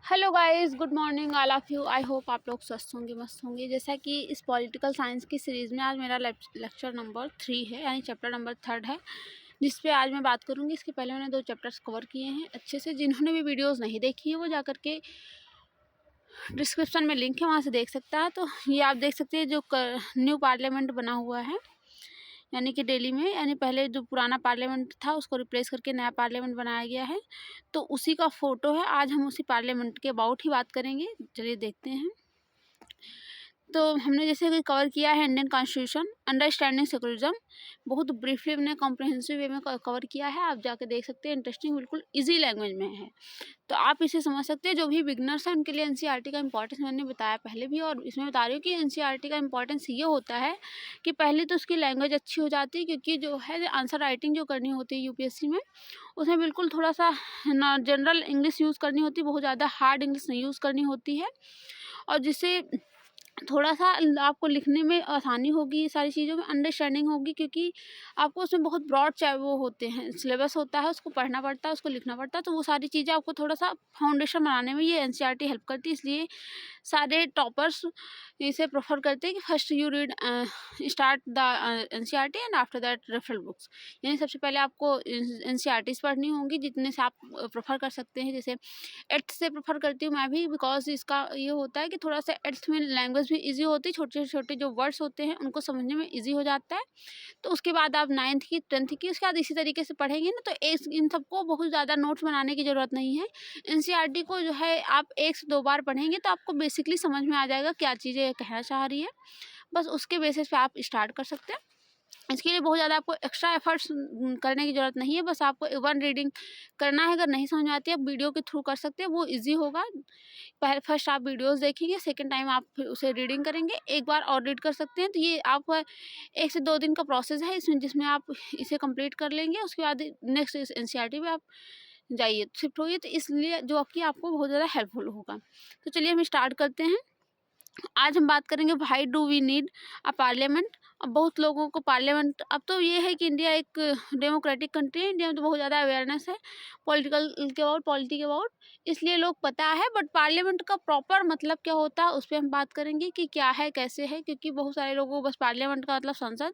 Hello guys, good morning all of you. I hope आप लोग स्वस्थ होंगे, मस्त होंगे। जैसा कि इस पॉलिटिकल साइंस की सीरीज़ में आज मेरा लेक्चर नंबर 3 है, यानी चैप्टर नंबर 3 है, जिस पे आज मैं बात करूंगी। इसके पहले मैंने 2 चैप्टर्स कवर किए हैं अच्छे से। जिन्होंने भी वीडियोस नहीं देखी है वो जा करके डिस्क्रिप्शन में लिंक है, वहाँ से देख सकता है। तो ये आप देख सकते हैं जो न्यू पार्लियामेंट बना हुआ है, यानी कि दिल्ली में, यानी पहले जो पुराना पार्लियामेंट था उसको रिप्लेस करके नया पार्लियामेंट बनाया गया है। तो उसी का फ़ोटो है। आज हम उसी पार्लियामेंट के अबाउट ही बात करेंगे। चलिए देखते हैं। तो हमने जैसे कि कवर किया है इंडियन कॉन्स्टिट्यूशन, अंडरस्टैंडिंग सेकुलरिज्म, बहुत ब्रीफली हमने कॉम्प्रहेंसिव वे में कवर किया है। आप जाके देख सकते हैं, इंटरेस्टिंग, बिल्कुल इजी लैंग्वेज में है, तो आप इसे समझ सकते हैं। जो भी बिगनर्स हैं उनके लिए एनसीईआरटी का इंपॉर्टेंस मैंने बताया पहले भी, और इसमें बता रही हूँ कि एनसीईआरटी का इंपॉर्टेंस ये होता है कि पहले तो उसकी लैंग्वेज अच्छी हो जाती है, क्योंकि जो है आंसर राइटिंग जो करनी होती है यूपीएससी में, उसमें बिल्कुल थोड़ा सा ना जनरल इंग्लिश यूज़ करनी होती है, बहुत ज़्यादा हार्ड इंग्लिश नहीं यूज़ करनी होती है, और जिससे थोड़ा-सा आपको लिखने में आसानी होगी, ये सारी चीज़ों में अंडरस्टैंडिंग होगी, क्योंकि आपको उसमें बहुत ब्रॉड चाहे वो होते हैं, सिलेबस होता है, उसको पढ़ना पड़ता है, उसको लिखना पड़ता है, तो वो सारी चीज़ें आपको थोड़ा-सा फाउंडेशन बनाने में ये एनसीईआरटी हेल्प करती है। इसलिए सारे टॉपर्स इसे प्रेफ़र करते हैं कि first you read start the NCERT and after that referral books. यानी सबसे पहले आपको एनसीईआरटीज़ पढ़नी होंगी, जितने से आप प्रेफ़र कर सकते हैं। जैसे 8th से प्रेफ़र करती हूँ मैं भी, बिकॉज़ इसका ये होता है कि थोड़ा-सा 8th में लैंग्वेज भी ईज़ी होती है, छोटे-छोटे जो वर्ड्स होते हैं उनको समझने में ईज़ी हो जाता है। तो उसके बाद आप 9th की, 10th की, उसके बाद इसी तरीके से पढ़ेंगे ना, तो इन सबको बहुत ज़्यादा नोट्स बनाने की ज़रूरत नहीं है। एनसीईआरटी को जो है आप 1 से 2 बार पढ़ेंगे तो आपको बेसिकली समझ में आ जाएगा क्या चीज़ें ये कहना चाह रही है। बस उसके बेसिस पे आप स्टार्ट कर सकते हैं। इसके लिए बहुत ज़्यादा आपको एक्स्ट्रा एफर्ट्स करने की ज़रूरत नहीं है। बस आपको 1 रीडिंग करना है। अगर नहीं समझ में आती है, आप वीडियो के थ्रू कर सकते हैं, वो ईज़ी होगा। फर्स्ट आप वीडियोज़ देखेंगे, सेकंड टाइम आप फिर उसे रीडिंग करेंगे, एक बार और रीड कर सकते हैं। तो ये आप 1 से 2 दिन का प्रोसेस है इसमें, जिसमें आप इसे कंप्लीट कर लेंगे। उसके बाद नेक्स्ट इस एनसीईआरटी में आप जाइए, शिफ्ट होइए, तो इसलिए जो कि आपको बहुत ज़्यादा हेल्पफुल होगा। तो चलिए हम स्टार्ट करते हैं। आज हम बात करेंगे why do we need a parliament. अब बहुत लोगों को पार्लियामेंट, अब तो ये है कि इंडिया एक डेमोक्रेटिक कंट्री है, इंडिया में तो बहुत ज़्यादा अवेयरनेस है पॉलिटिकल के अबाउट, पॉलिटी के अबाउट, इसलिए लोग पता है। बट पार्लियामेंट का प्रॉपर मतलब क्या होता है उस पर हम बात करेंगे कि क्या है, कैसे है, क्योंकि बहुत सारे लोगों को बस पार्लियामेंट का मतलब संसद,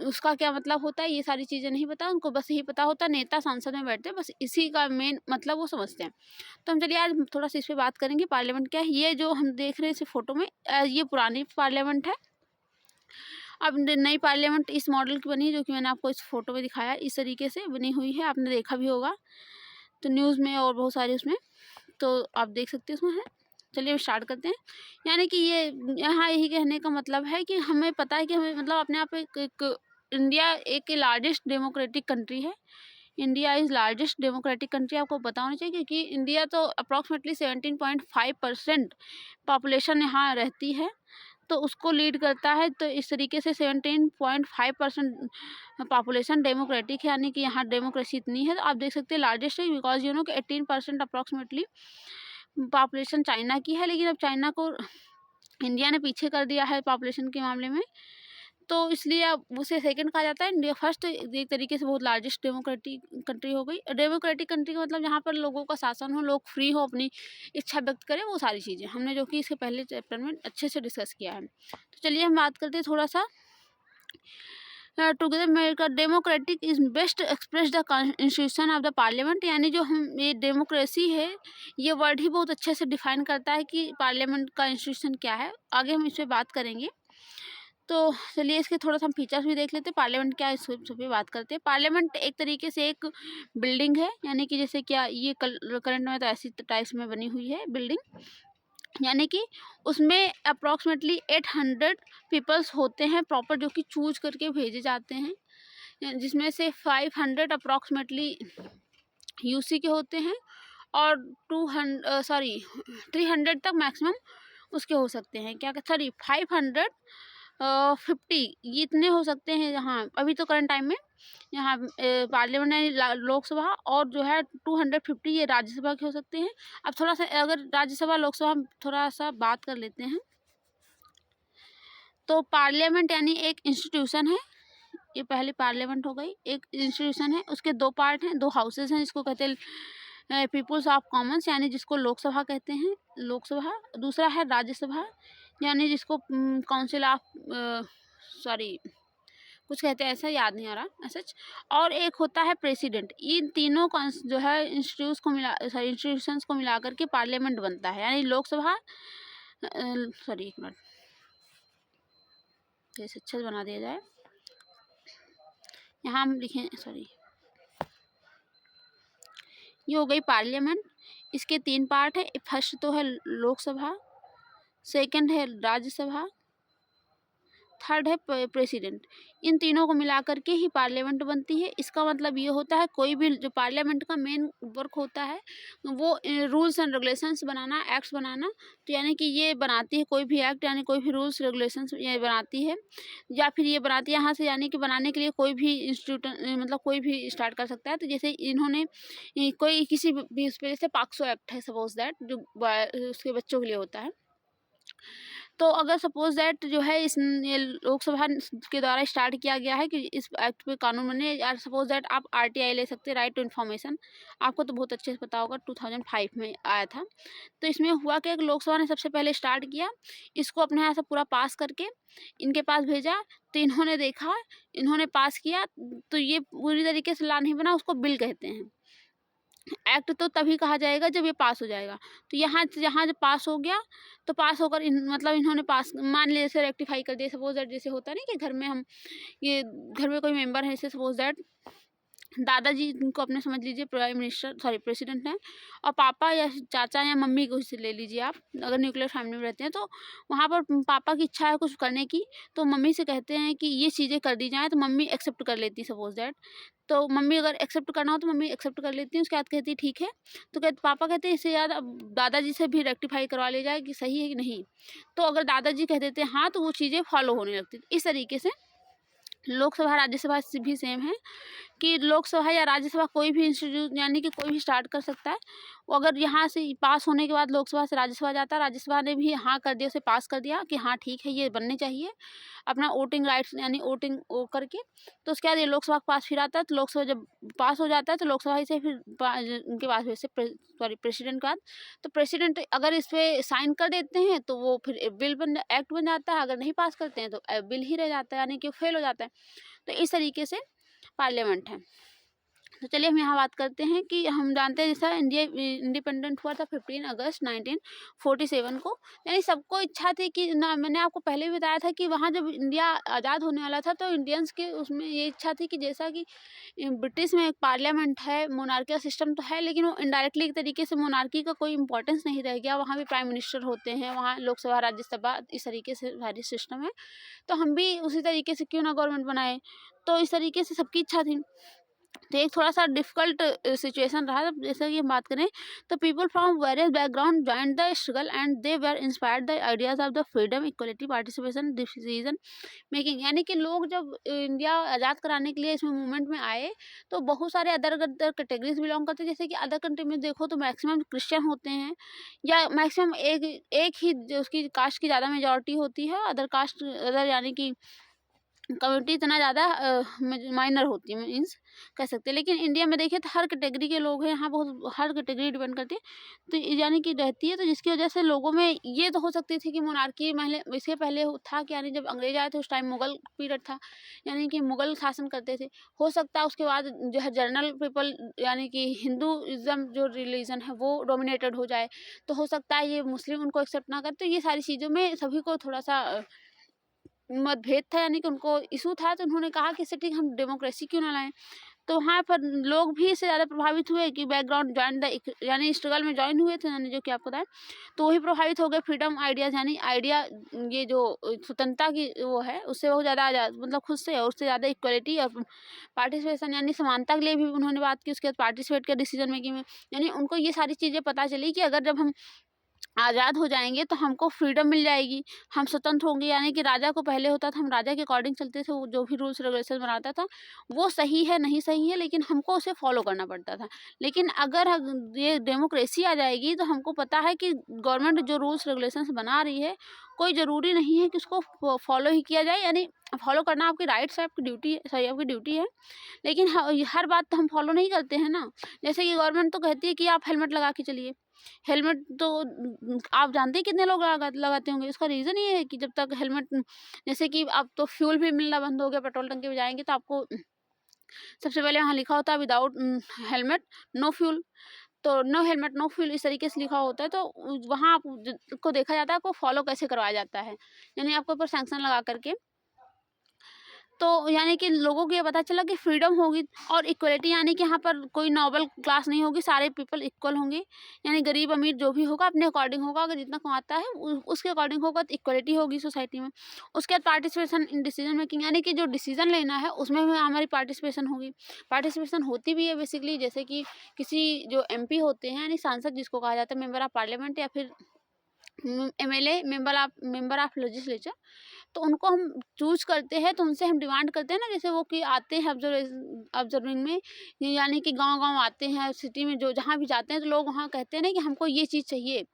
उसका क्या मतलब होता है ये सारी चीज़ें नहीं पता उनको। बस यही पता होता है नेता संसद में बैठते हैं, बस इसी का मेन मतलब वो समझते हैं। तो हम चलिए आज थोड़ा सा इस पे बात करेंगे, पार्लियामेंट क्या है। ये जो हम देख रहे हैं इस फोटो में, ये पुरानी पार्लियामेंट है। अब नई पार्लियामेंट इस मॉडल की बनी है, जो कि मैंने आपको इस फोटो में दिखाया, इस तरीके से बनी हुई है, आपने देखा भी होगा तो न्यूज़ में और बहुत सारे उसमें, तो आप देख सकते हैं उसमें है। चलिए हम स्टार्ट करते हैं। यानी कि ये यहाँ यही कहने का मतलब है कि हमें पता है कि हमें मतलब अपने आप एक इंडिया एक लार्जेस्ट डेमोक्रेटिक कंट्री है। India is largest democratic country, आपको पता होना चाहिए, क्योंकि इंडिया तो अप्रॉक्सीमेटली 17.5% पॉपुलेशन यहाँ रहती है, तो उसको लीड करता है। तो इस तरीके से 17.5% पॉपुलेशन डेमोक्रेटिक है, यानी कि यहाँ डेमोक्रेसी इतनी है। तो आप देख सकते हैं लार्जेस्ट है, बिकॉज यू नो कि 18% अप्रॉक्सीमेटली पॉपुलेशन चाइना की है, लेकिन अब चाइना को इंडिया ने पीछे कर दिया है पॉपुलेशन के मामले में, तो इसलिए अब उसे सेकंड कहा जाता है। इंडिया फर्स्ट एक तरीके से बहुत लार्जेस्ट डेमोक्रेटिक कंट्री हो गई। डेमोक्रेटिक कंट्री का मतलब जहाँ पर लोगों का शासन हो, लोग फ्री हो, अपनी इच्छा व्यक्त करें, वो सारी चीज़ें हमने जो कि इसके पहले चैप्टर में अच्छे से डिस्कस किया है। तो चलिए हम बात करते हैं थोड़ा सा together make democratic is best express the institution of the parliament. यानी जो हम ये डेमोक्रेसी है, ये वर्ड ही बहुत अच्छे से डिफाइन करता है कि पार्लियामेंट का इंस्टीट्यूशन क्या है। आगे हम इस पर बात करेंगे। तो चलिए इसके थोड़ा सा हम फीचर्स भी देख लेते हैं, पार्लियामेंट क्या है इस सब पे बात करते हैं। पार्लियामेंट एक तरीके से एक बिल्डिंग है, यानी कि जैसे क्या ये करंट में तो ऐसी टाइप्स में बनी हुई है बिल्डिंग, यानी कि उसमें अप्रॉक्सीमेटली 800 पीपल्स होते हैं प्रॉपर, जो कि चूज करके भेजे जाते हैं, जिसमें से 500 अप्रॉक्सीमेटली यूसी के होते हैं, और 300 तक मैक्सिमम उसके हो सकते हैं, क्या 500 50 ये इतने हो सकते हैं यहाँ अभी तो करंट टाइम में यहाँ पार्लियामेंट यानी लोकसभा, और जो है 250 ये राज्यसभा के हो सकते हैं। अब थोड़ा सा अगर राज्यसभा लोकसभा हम थोड़ा सा बात कर लेते हैं, तो पार्लियामेंट यानी एक इंस्टीट्यूशन है। ये पहले पार्लियामेंट हो गई, एक इंस्टीट्यूशन है, उसके 2 पार्ट हैं, 2 हाउसेज हैं, जिसको कहते हैं पीपुल्स ऑफ कॉमन्स यानी जिसको लोकसभा कहते हैं, लोकसभा। दूसरा है राज्यसभा यानी जिसको काउंसिल ऑफ सॉरी कुछ कहते हैं, ऐसा याद नहीं आ रहा सच। और एक होता है प्रेसिडेंट। इन तीनों जो है इंस्टीट्यूशंस को मिला करके पार्लियामेंट बनता है, यानी लोकसभा सॉरी एक मिनट जैसे अच्छे से बना दिया जाए, यहाँ हम लिखें सॉरी, ये हो गई पार्लियामेंट। इसके 3 पार्ट है। फर्स्ट तो है लोकसभा, सेकंड है राज्यसभा, थर्ड है प्रेसिडेंट। इन तीनों को मिला करके ही पार्लियामेंट बनती है। इसका मतलब ये होता है कोई भी जो पार्लियामेंट का मेन वर्क होता है वो रूल्स एंड रेगुलेशंस बनाना, एक्ट्स बनाना। तो यानी कि ये बनाती है कोई भी एक्ट, यानी कोई भी रूल्स रेगुलेशंस ये बनाती है, या फिर ये बनाती है यहाँ से, यानी कि बनाने के लिए कोई भी इंस्टीट्यूट मतलब कोई भी स्टार्ट कर सकता है। तो जैसे इन्होंने कोई किसी भी उस पर, जैसे पॉक्सो एक्ट है सपोज दैट, जो उसके बच्चों के लिए होता है। तो अगर सपोज दैट जो है इस लोकसभा के द्वारा स्टार्ट किया गया है कि इस एक्ट पे कानून बने, या सपोज दैट आप आरटीआई ले सकते हैं, राइट टू इन्फॉर्मेशन, आपको तो बहुत अच्छे से पता होगा, 2005 में आया था। तो इसमें हुआ कि लोकसभा ने सबसे पहले स्टार्ट किया, इसको अपने यहाँ से पूरा पास करके इनके पास भेजा। तो इन्होंने देखा, इन्होंने पास किया, तो ये पूरी तरीके से लॉ नहीं बना, उसको बिल कहते हैं। एक्ट तो तभी कहा जाएगा जब ये पास हो जाएगा। तो यहाँ जब पास हो गया, तो पास होकर मतलब इन्होंने पास मान लिया, जैसे रेक्टिफाई कर दिया, सपोज दैट जैसे होता नहीं कि घर में हम ये घर में कोई मेंबर है, जैसे सपोज दैट दादाजी को अपने समझ लीजिए प्राइम मिनिस्टर सॉरी प्रेसिडेंट हैं, और पापा या चाचा या मम्मी को से ले लीजिए आप, अगर न्यूक्लियर फैमिली में रहते हैं, तो वहाँ पर पापा की इच्छा है कुछ करने की, तो मम्मी से कहते हैं कि ये चीज़ें कर दी जाएँ, तो मम्मी एक्सेप्ट कर लेती सपोज दैट। तो मम्मी अगर एक्सेप्ट करना हो तो मम्मी एक्सेप्ट कर लेती हैं, उसके बाद कहती है ठीक है। तो पापा कहते हैं इससे याद अब दादाजी से भी रेक्टिफाई करवा ले जाए कि सही है कि नहीं। तो अगर दादाजी कह देते हैं हाँ, तो वो चीज़ें फॉलो होने लगती। इस तरीके से लोकसभा राज्यसभा से भी सेम है कि लोकसभा या राज्यसभा कोई भी इंस्टीट्यूट यानी कि कोई भी स्टार्ट कर सकता है। वो अगर यहाँ से पास होने के बाद लोकसभा से राज्यसभा जाता है, राज्यसभा ने भी हाँ कर दिया, उसे पास कर दिया कि हाँ ठीक है ये बनने चाहिए, अपना वोटिंग राइट्स यानी वोटिंग वो करके, तो उसके बाद ये लोकसभा के पास फिर आता है। तो लोकसभा जब पास हो जाता है तो लोकसभा से फिर उनके पास वैसे सॉरी प्रेसिडेंट के बाद, तो प्रेसिडेंट अगर इस पर साइन कर देते हैं तो वो फिर एक्ट बन जाता है, अगर नहीं पास करते हैं तो बिल ही रह जाता है, यानी कि फेल हो जाता है। तो इस तरीके से पार्लियामेंट है। तो चलिए हम यहाँ बात करते हैं कि हम जानते हैं जैसा इंडिया इंडिपेंडेंट हुआ था 15 अगस्त 1947 को, यानी सबको इच्छा थी कि ना, मैंने आपको पहले भी बताया था कि वहाँ जब इंडिया आज़ाद होने वाला था तो इंडियंस के उसमें ये इच्छा थी कि जैसा कि ब्रिटिश में एक पार्लियामेंट है, मोनार्की सिस्टम तो है, लेकिन वो इनडायरेक्टली एक तरीके से मोनार्की का कोई इंपॉर्टेंस नहीं रह गया। वहाँ भी प्राइम मिनिस्टर होते हैं, वहाँ लोकसभा राज्यसभा इस तरीके से सारी सिस्टम है, तो हम भी उसी तरीके से क्यों ना गवर्नमेंट बनाए। तो इस तरीके से सबकी इच्छा थी। तो एक थोड़ा सा डिफिकल्ट सिचुएशन रहा। जैसे कि हम बात करें तो people from various background joined the struggle and they were inspired the ideas of the freedom, equality, participation, decision making, यानी कि लोग जब इंडिया आज़ाद कराने के लिए इसमें मूवमेंट में आए तो बहुत सारे अदर अदर कैटेगरीज बिलोंग करते हैं। जैसे कि अदर कंट्री में देखो तो मैक्सिमम क्रिश्चियन होते हैं, या मैक्सिमम एक ही जो उसकी कास्ट की ज़्यादा मेजॉरिटी होती है, अदर कास्ट अदर यानी कि कम्युनिटी इतना ज़्यादा माइनर होती है, मीन्स कह सकते हैं। लेकिन इंडिया में देखिए तो हर कैटेगरी के लोग हैं, यहाँ बहुत हर कैटेगरी डिपेंड करती है, तो यानी कि रहती है। तो जिसकी वजह से लोगों में ये तो हो सकती थी कि मोनार्की पहले, इसके पहले था कि यानी जब अंग्रेज आए थे उस टाइम मुगल पीरियड था, यानी कि मुगल शासन करते थे। हो सकता है उसके बाद जो है जनरल पीपल यानी कि हिंदुज़म जो रिलीजन है वो डोमिनेटेड हो जाए, तो हो सकता है ये मुस्लिम उनको एक्सेप्ट ना करते। ये सारी चीज़ों में सभी को थोड़ा सा मतभेद था, यानी कि उनको इशू था। तो उन्होंने कहा कि इससे ठीक हम डेमोक्रेसी क्यों ना लाएं। तो वहाँ पर लोग भी इससे ज़्यादा प्रभावित हुए कि बैकग्राउंड ज्वाइन द यानी स्ट्रगल में ज्वाइन हुए थे, यानी जो कि आपको बताएं, तो वही प्रभावित हो गए। फ्रीडम आइडियाज़ यानी आइडिया ये जो स्वतंत्रता की वो है उससे बहुत ज़्यादा आज़ाद, मतलब खुद से और उससे ज़्यादा इक्वलिटी और पार्टिसिपेशन यानी समानता के लिए भी उन्होंने बात की। उसके बाद पार्टिसिपेट किया डिसीजन मेकिंग में, यानी उनको ये सारी चीज़ें पता चली कि अगर जब हम आज़ाद हो जाएंगे तो हमको फ्रीडम मिल जाएगी, हम स्वतंत्र होंगे। यानी कि राजा को पहले होता था हम राजा के अकॉर्डिंग चलते थे, वो जो भी रूल्स रेगुलेशन बनाता था वो सही है नहीं सही है, लेकिन हमको उसे फॉलो करना पड़ता था। लेकिन अगर ये डेमोक्रेसी आ जाएगी तो हमको पता है कि गवर्नमेंट जो रूल्स रेगुलेशंस बना रही है कोई ज़रूरी नहीं है कि उसको फॉलो ही किया जाए, यानी फॉलो करना आपकी राइट्स है, आपकी ड्यूटी है, सॉरी आपकी ड्यूटी है, लेकिन हर बात तो हम फॉलो नहीं करते हैं ना। जैसे कि गवर्नमेंट तो कहती है कि आप हेलमेट लगा के चलिए, हेलमेट तो आप जानते हैं कितने लोग लगाते होंगे। उसका रीज़न ये है कि जब तक हेलमेट, जैसे कि अब तो फ्यूल भी मिलना बंद हो गया, पेट्रोल टंकी पे जाएँगे तो आपको सबसे पहले वहाँ लिखा होता है विदाउट हेलमेट नो फ्यूल। तो नो हेलमेट नो फ्यूल इस तरीके से लिखा होता है, तो वहाँ आप को देखा जाता है आपको फॉलो कैसे करवाया जाता है, यानी आपके ऊपर सैंक्शन लगा करके। तो यानी कि लोगों को ये पता चला कि फ्रीडम होगी और इक्वलिटी, यानी कि यहाँ पर कोई नोबल क्लास नहीं होगी, सारे पीपल इक्वल होंगे, यानी गरीब अमीर जो भी होगा अपने अकॉर्डिंग होगा, अगर जितना कमाता है उसके अकॉर्डिंग होगा, तो इक्वलिटी होगी सोसाइटी में। उसके बाद पार्टिसिपेशन इन डिसीजन मेकिंग, यानी कि जो डिसीजन लेना है उसमें भी हमारी पार्टिसिपेशन होगी। पार्टिसिपेशन होती भी है बेसिकली, जैसे कि किसी जो MP होते हैं, यानी सांसद जिसको कहा जाता है, मेंबर ऑफ पार्लियामेंट, या फिर MLA, मेंबर ऑफ लेजिस्लेचर, तो उनको हम चूज़ करते हैं, तो उनसे हम डिमांड करते हैं ना, जैसे वो कि आते हैं ऑब्जर्विंग में, यानी कि गाँव-गाँव आते हैं, सिटी में जो जहाँ भी जाते हैं, तो लोग वहाँ कहते हैं ना कि हमको ये चीज़ चाहिए।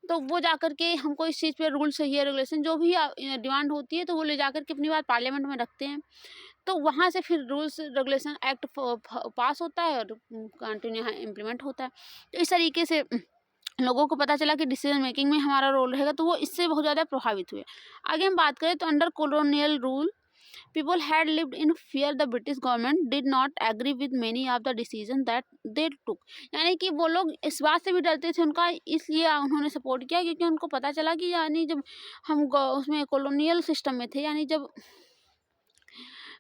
तो वो जाकर के हमको इस चीज़ पे रूल चाहिए, रेगुलेशन जो भी डिमांड होती है, तो वो ले जाकर के अपनी बात पार्लियामेंट में रखते हैं। तो वहाँ से फिर रूल्स रेगुलेशन एक्ट पास होता है और कंटिन्यू यहाँ इम्प्लीमेंट होता है। तो इस तरीके से लोगों को पता चला कि डिसीजन मेकिंग में हमारा रोल रहेगा, तो वो इससे बहुत ज़्यादा प्रभावित हुए। आगे हम बात करें तो under colonial rule people had lived in fear, the British government did not agree with many of the decisions that they took। यानी कि वो लोग इस बात से भी डरते थे उनका, इसलिए उन्होंने सपोर्ट किया क्योंकि उनको पता चला कि यानी जब हम उसमें कॉलोनियल सिस्टम में थे, यानी जब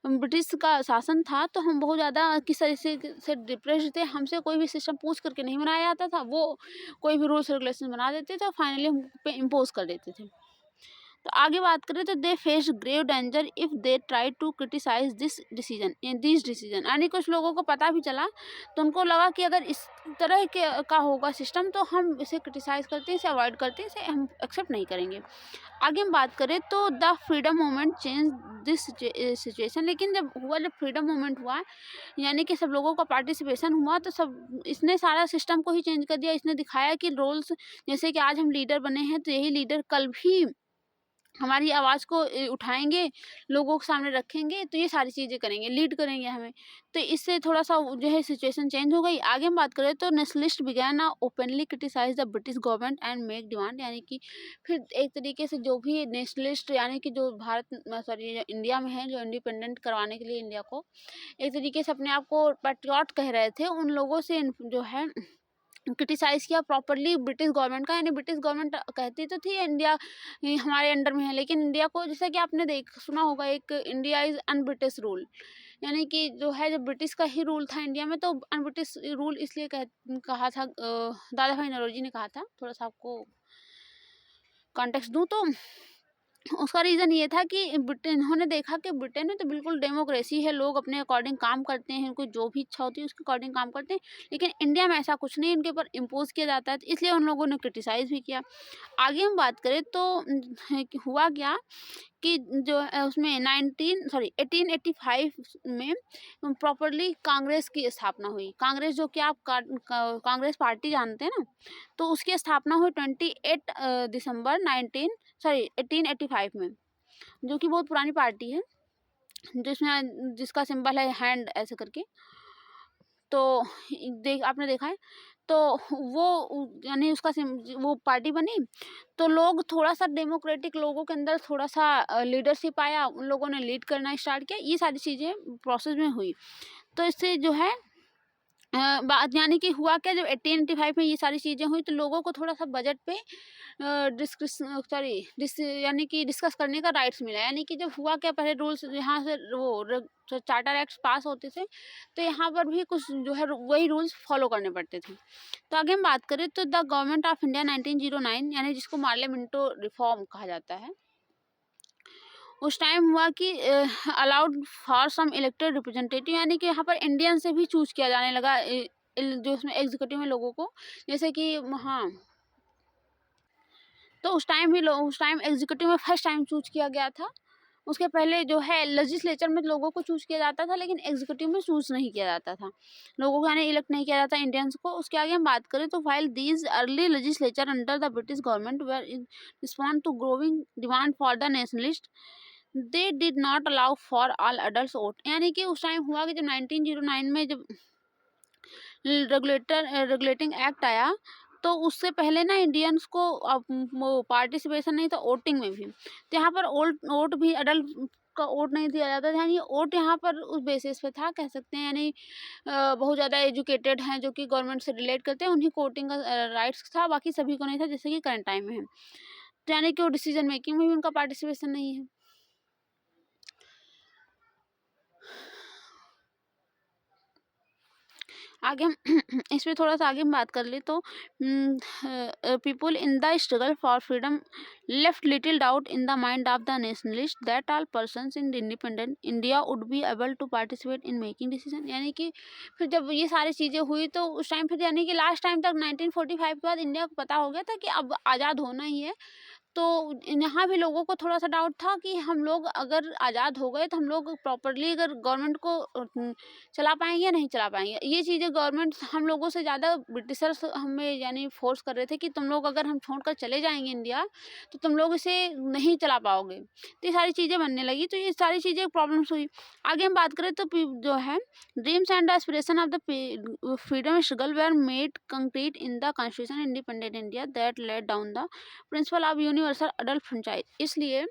ब्रिटिश का शासन था, तो हम बहुत ज़्यादा किस तरह से डिप्रेस्ड थे, हमसे कोई भी सिस्टम पूछ करके नहीं बनाया जाता था, वो कोई भी रूल्स रेगुलेशन बना देते थे और फाइनली हम पे इम्पोज कर देते थे। तो आगे बात करें तो they face grave danger if they try to criticise this decision, यानी कुछ लोगों को पता भी चला, तो उनको लगा कि अगर इस तरह के का होगा सिस्टम, तो हम इसे क्रिटिसाइज करते हैं, इसे अवॉइड करते हैं, इसे हम एक्सेप्ट नहीं करेंगे। आगे हम बात करें तो the freedom movement change this situation, लेकिन जब फ्रीडम मूवमेंट हुआ, यानी कि सब लोगों का पार्टिसिपेशन हुआ, तो सब इसने सारा सिस्टम को ही चेंज कर दिया। इसने दिखाया कि रोल्स, जैसे कि आज हम लीडर बने हैं, तो यही लीडर कल भी हमारी आवाज़ को उठाएँगे, लोगों के सामने रखेंगे, तो ये सारी चीज़ें करेंगे, लीड करेंगे हमें। तो इससे थोड़ा-सा जो है सिचुएशन चेंज हो गई। आगे हम बात करें तो nationalist began openly criticise the British government and make demand, यानी कि फिर एक तरीके से जो भी नेशनलिस्ट, यानी कि जो जो इंडिया में है, जो इंडिपेंडेंट करवाने के लिए इंडिया को एक तरीके से अपने आप को पैट्रियट कह रहे थे, उन लोगों से जो है क्रिटिसाइज़ किया प्रॉपर्ली ब्रिटिश गवर्नमेंट का। यानी ब्रिटिश गवर्नमेंट कहती तो थी इंडिया हमारे अंडर में है, लेकिन इंडिया को, जैसा कि आपने सुना होगा, एक India is un British rule, यानी कि जो है जब ब्रिटिश का ही रूल था इंडिया में, तो अन ब्रिटिश रूल इसलिए कहा था, दादा भाई नौरोजी ने कहा था। थोड़ा सा आपको कॉन्टेक्स्ट दूँ तो उसका रीज़न ये था कि इन्होंने देखा कि ब्रिटेन में तो बिल्कुल डेमोक्रेसी है, लोग अपने अकॉर्डिंग काम करते हैं, उनको जो भी इच्छा होती है उसके अकॉर्डिंग काम करते हैं, लेकिन इंडिया में ऐसा कुछ नहीं, इनके ऊपर इम्पोज किया जाता है, तो इसलिए उन लोगों ने क्रिटिसाइज़ भी किया। आगे हम बात करें तो हुआ क्या कि जो उसमें 1885 में प्रॉपर्ली कांग्रेस की स्थापना हुई। कांग्रेस, जो कि आप कांग्रेस पार्टी जानते हैं ना, तो उसकी स्थापना हुई 28 दिसंबर 1885 में, जो कि बहुत पुरानी पार्टी है, जिसका सिंबल है हैंड ऐसे करके। तो आपने देखा है, तो वो यानी उसका वो पार्टी बनी, तो लोग थोड़ा-सा डेमोक्रेटिक, लोगों के अंदर थोड़ा-सा लीडरशिप आया, उन लोगों ने लीड करना स्टार्ट किया, ये सारी चीज़ें प्रोसेस में हुई। तो इससे जो है बात, यानी कि हुआ क्या, जब 1885 में ये सारी चीज़ें हुई, तो लोगों को थोड़ा-सा बजट पे यानी कि डिस्कस करने का राइट्स मिला। यानी कि जब हुआ क्या, पहले रूल्स यहाँ से वो चार्टर एक्ट्स पास होते थे, तो यहाँ पर भी कुछ जो है वही रूल्स फॉलो करने पड़ते थे। तो आगे हम बात करें तो द गवर्नमेंट ऑफ इंडिया 1909, यानी जिसको पार्लियामेंटो रिफॉर्म कहा जाता है, उस टाइम हुआ कि allowed for some elected representative, यानी कि यहाँ पर इंडियन से भी चूज किया जाने लगा, जो उसमें एग्जीक्यूटिव में लोगों को, जैसे कि हाँ, तो उस टाइम एग्जीक्यूटिव में फर्स्ट टाइम चूज किया गया था। उसके पहले जो है लेजिस्लेचर में लोगों को चूज किया जाता था, लेकिन एग्जीक्यूटिव में चूज नहीं किया जाता था, लोगों को यानी इलेक्ट नहीं किया जाता इंडियंस को। उसके आगे हम बात करें तो while these early legislature under the British government were in respond to growing demand for the nationalist, they did not allow for all adult vote. यानी कि उस टाइम हुआ कि जब 1909 में जब रेगुलेटिंग एक्ट आया, तो उससे पहले ना इंडियंस को वो पार्टिसिपेशन नहीं था वोटिंग में भी। तो यहाँ पर वोट भी अडल्ट का वोट नहीं दिया जाता था। यानी वोट यहाँ पर उस बेसिस पे था, कह सकते हैं। यानी बहुत ज़्यादा एजुकेटेड हैं जो कि गवर्नमेंट से रिलेट करते हैं, उन्हीं को वोटिंग का राइट्स था, बाकी सभी को नहीं था, जैसे कि करंट टाइम में है। तो यानी कि वो डिसीजन मेकिंग में भी उनका पार्टिसिपेशन नहीं है। आगे हम इस पे थोड़ा सा आगे हम बात कर ले तो people in the struggle for freedom left little doubt in the mind of the nationalist that all persons in independent India would be able to participate in making decision. यानी कि फिर जब ये सारी चीज़ें हुई तो उस टाइम फिर यानी कि लास्ट टाइम तक 1945 के बाद इंडिया को पता हो गया था कि अब आज़ाद होना ही है। तो यहाँ भी लोगों को थोड़ा सा डाउट था कि हम लोग अगर आज़ाद हो गए तो हम लोग प्रॉपरली अगर गवर्नमेंट को चला पाएंगे या नहीं चला पाएंगे। ये चीज़ें गवर्नमेंट हम लोगों से ज़्यादा ब्रिटिशर्स हमें यानी फोर्स कर रहे थे कि तुम लोग अगर हम छोड़कर चले जाएंगे इंडिया तो तुम लोग इसे नहीं चला पाओगे। तो ये सारी चीज़ें बनने लगी, तो ये सारी चीज़ें प्रॉब्लम्स हुई। आगे हम बात करें तो जो है dreams and aspiration of the freedom struggle were made concrete in the constitution independent India that laid down the principle of universal adult franchise. इसलिए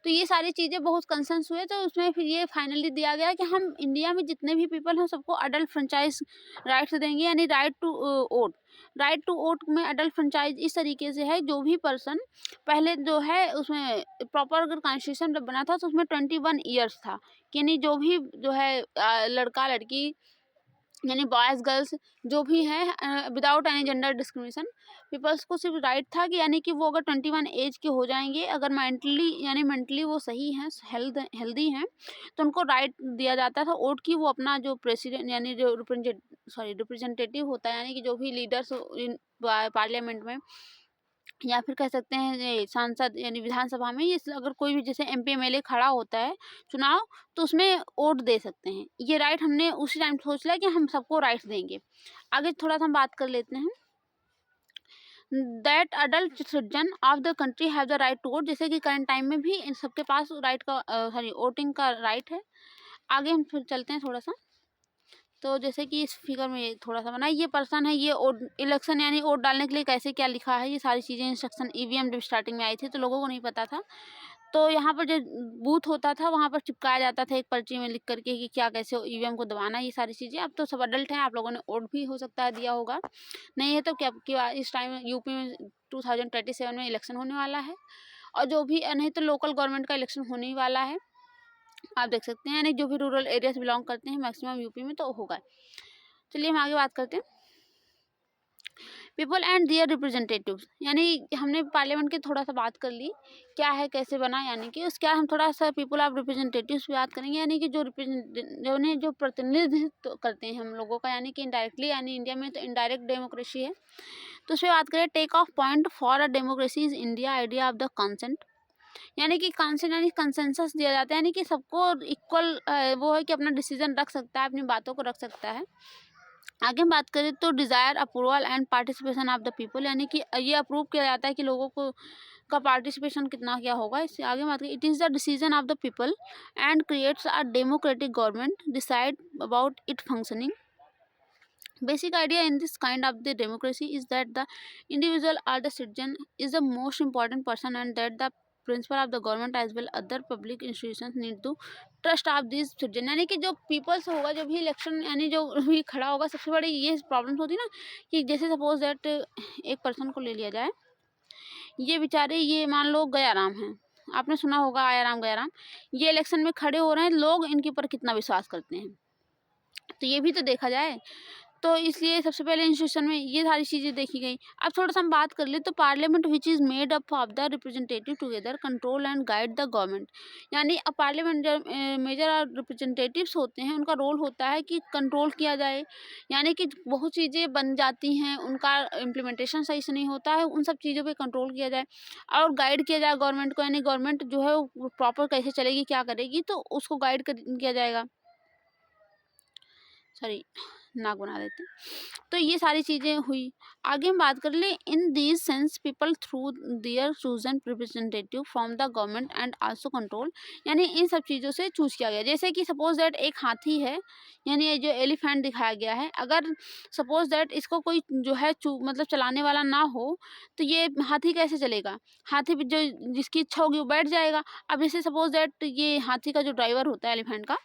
तो ये सारी चीज़ें बहुत कंसर्न्स हुए, तो उसमें फिर ये फाइनली दिया गया कि हम इंडिया में जितने भी पीपल हैं सबको अडल्ट फ्रेंचाइज राइट्स देंगे। यानी right to vote, right to vote में अडल्ट फ्रेंचाइज इस तरीके से है, जो भी पर्सन पहले जो है उसमें प्रॉपर अगर कॉन्स्टिट्यूशन जब बना था तो उसमें 21 ईयर्स था, यानी जो भी जो है लड़का लड़की यानी बॉयज़ गर्ल्स जो भी हैं without any gender discrimination peoples को सिर्फ राइट था कि यानी कि वो अगर 21 एज के हो जाएंगे, अगर मेंटली वो सही हैं, हेल्दी हैं, तो उनको राइट दिया जाता था वोट की। वो अपना जो प्रेसिडेंट यानी जो रिप्रेजेंटेटिव होता है, यानी कि जो भी लीडर्स इन पार्लियामेंट में या फिर कह सकते हैं ये सांसद यानी विधानसभा में, ये अगर कोई भी जैसे एमपी एमएलए खड़ा होता है चुनाव, तो उसमें वोट दे सकते हैं। ये राइट हमने उसी टाइम सोच लिया कि हम सबको राइट देंगे। आगे थोड़ा सा हम बात कर लेते हैं that adult citizen of the country have the right to vote. जैसे कि करंट टाइम में भी इन सबके पास राइट का वोटिंग का राइट है। आगे हम फिर चलते हैं थोड़ा सा, तो जैसे कि इस फिगर में ये थोड़ा सा बना है, ये पर्सन है, ये इलेक्शन यानी वोट डालने के लिए कैसे क्या लिखा है, ये सारी चीज़ें इंस्ट्रक्शन ईवीएम जब स्टार्टिंग में आई थी तो लोगों को नहीं पता था। तो यहाँ पर जो बूथ होता था वहाँ पर चिपकाया जाता था एक पर्ची में लिख करके कि क्या कैसे ईवीएम को दबाना है, ये सारी चीज़ें। अब तो सब अडल्ट हैं, आप लोगों ने वोट भी हो सकता है दिया होगा, नहीं है तो क्या इस टाइम यूपी में 2027 में इलेक्शन होने वाला है, और जो भी नहीं तो लोकल गवर्नमेंट का इलेक्शन होने ही वाला है। आप देख सकते हैं यानी जो भी रूरल एरिया से बिलोंग करते हैं मैक्सिमम यूपी में तो होगा। चलिए हम आगे बात करते हैं पीपल एंड दियर रिप्रेजेंटेटिव्स। यानी हमने पार्लियामेंट की थोड़ा सा बात कर ली क्या है कैसे बना, यानी कि उसके बाद हम थोड़ा सा पीपल ऑफ रिप्रेजेंटेटिव्स पे बात करेंगे। यानी कि जो प्रतिनिधित्व करते हैं हम लोगों का, यानी कि इनडायरेक्टली, यानी इंडिया में तो इनडायरेक्ट डेमोक्रेसी है। तो उस पर बात करें take off point for a democracy is India idea of the consent. यानी कि कंसेंट यानी कंसेंसस दिया जाता है, यानी कि सबको इक्वल वो है कि अपना डिसीजन रख सकता है, अपनी बातों को रख सकता है। आगे हम बात करें तो desire approval and participation of the people, यानी कि ये अप्रूव किया जाता है कि लोगों को का पार्टिसिपेशन कितना क्या होगा। इससे आगे बात करें it is the decision of the people and creates a democratic government decide about it functioning. Basic idea in this kind of the democracy is that the individual or the citizen is the most important person and that the principle of the government as well other public institutions need to trust of these citizen। यानी कि जो peoples होगा, जो भी election यानी जो भी खड़ा होगा, सबसे बड़ी ये प्रॉब्लम होती है ना कि जैसे सपोज दैट एक पर्सन को ले लिया जाए, ये बेचारे ये मान लो गयाराम हैं, आपने सुना होगा आयाराम गयाराम, ये इलेक्शन में खड़े हो रहे हैं, लोग इनके ऊपर कितना विश्वास करते हैं, तो ये भी तो देखा जाए। तो इसलिए सबसे पहले इंस्टीट्यूशन में ये सारी चीज़ें देखी गई। अब थोड़ा सा हम बात कर ले तो parliament which is made up of the representative together control and guide the government. यानी अब पार्लियामेंट जो मेजर और रिप्रेजेंटेटिव्स होते हैं उनका रोल होता है कि कंट्रोल किया जाए, यानी कि बहुत चीज़ें बन जाती हैं, उनका इम्प्लीमेंटेशन सही से नहीं होता है, उन सब चीज़ों पे कंट्रोल किया जाए और गाइड किया जाए गवर्नमेंट को। यानी गवर्नमेंट जो है वो प्रॉपर कैसे चलेगी क्या करेगी तो उसको गाइड किया जाएगा। सॉरी, नाक बना देते हैं। तो ये सारी चीज़ें हुई। आगे हम बात कर लें, in these sense people through their chosen representative from the government and also control, यानी इन सब चीज़ों से चूज किया गया। जैसे कि सपोज दैट एक हाथी है, यानी ये जो एलिफेंट दिखाया गया है, अगर सपोज दैट इसको कोई जो है मतलब चलाने वाला ना हो, तो ये हाथी कैसे चलेगा? हाथी पे जो जिसकी इच्छा होगी वो बैठ जाएगा। अब जैसे सपोज दैट ये हाथी का जो ड्राइवर होता है एलिफेंट का,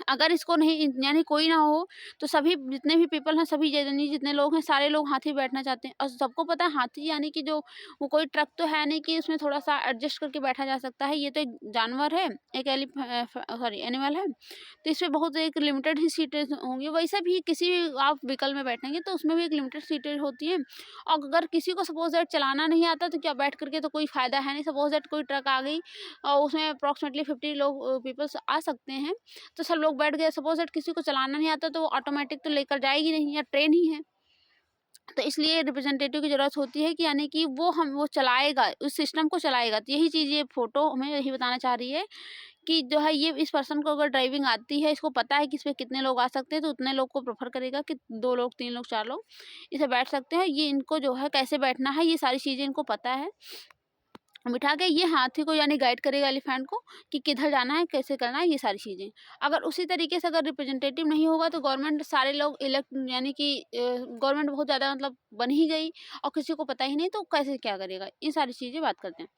अगर इसको नहीं, यानी कोई ना हो, तो सभी जितने भी पीपल हैं, सभी यानी जितने लोग हैं, सारे लोग हाथी पे बैठना चाहते हैं। और सबको पता है हाथी यानी कि जो वो कोई ट्रक तो है नहीं कि उसमें थोड़ा-सा एडजस्ट करके बैठा जा सकता है। ये तो एक जानवर है, एक एनिमल है, तो इसमें बहुत एक लिमिटेड ही सीटें होंगी। वैसे भी किसी भी आप व्हीकल में बैठेंगे तो उसमें भी एक लिमिटेड सीटें होती हैं। और अगर किसी को सपोज दैट चलाना नहीं आता तो क्या बैठ कर के तो कोई फ़ायदा है नहीं। सपोज दैट कोई ट्रक आ गई और उसमें अप्रॉक्सिमेटली 50 लोग पीपल्स आ सकते हैं, तो सब लोग बैठ गए। सपोज दैट किसी को चलाना नहीं आता तो वो ऑटोमेटिक तो लेकर जाएगी नहीं, या ट्रेन ही है। तो इसलिए रिप्रेजेंटेटिव की ज़रूरत होती है कि यानी कि वो चलाएगा, उस सिस्टम को चलाएगा। तो यही चीज़ ये फ़ोटो हमें यही बताना चाह रही है कि जो है ये इस पर्सन को अगर ड्राइविंग आती है, इसको पता है कि इसमें कितने लोग आ सकते हैं, तो उतने लोग को प्रेफ़र करेगा कि 2 लोग, 3 लोग, 4 लोग इसे बैठ सकते हैं। ये इनको जो है कैसे बैठना है, ये सारी चीज़ें इनको पता है। बिठा के ये हाथी को यानी गाइड करेगा एलिफेंट को कि किधर जाना है, कैसे करना है, ये सारी चीज़ें। अगर उसी तरीके से अगर रिप्रेजेंटेटिव नहीं होगा तो गवर्नमेंट सारे लोग इलेक्ट, यानी कि गवर्नमेंट बहुत ज़्यादा मतलब बन ही गई और किसी को पता ही नहीं, तो कैसे क्या करेगा? ये सारी चीज़ें बात करते हैं।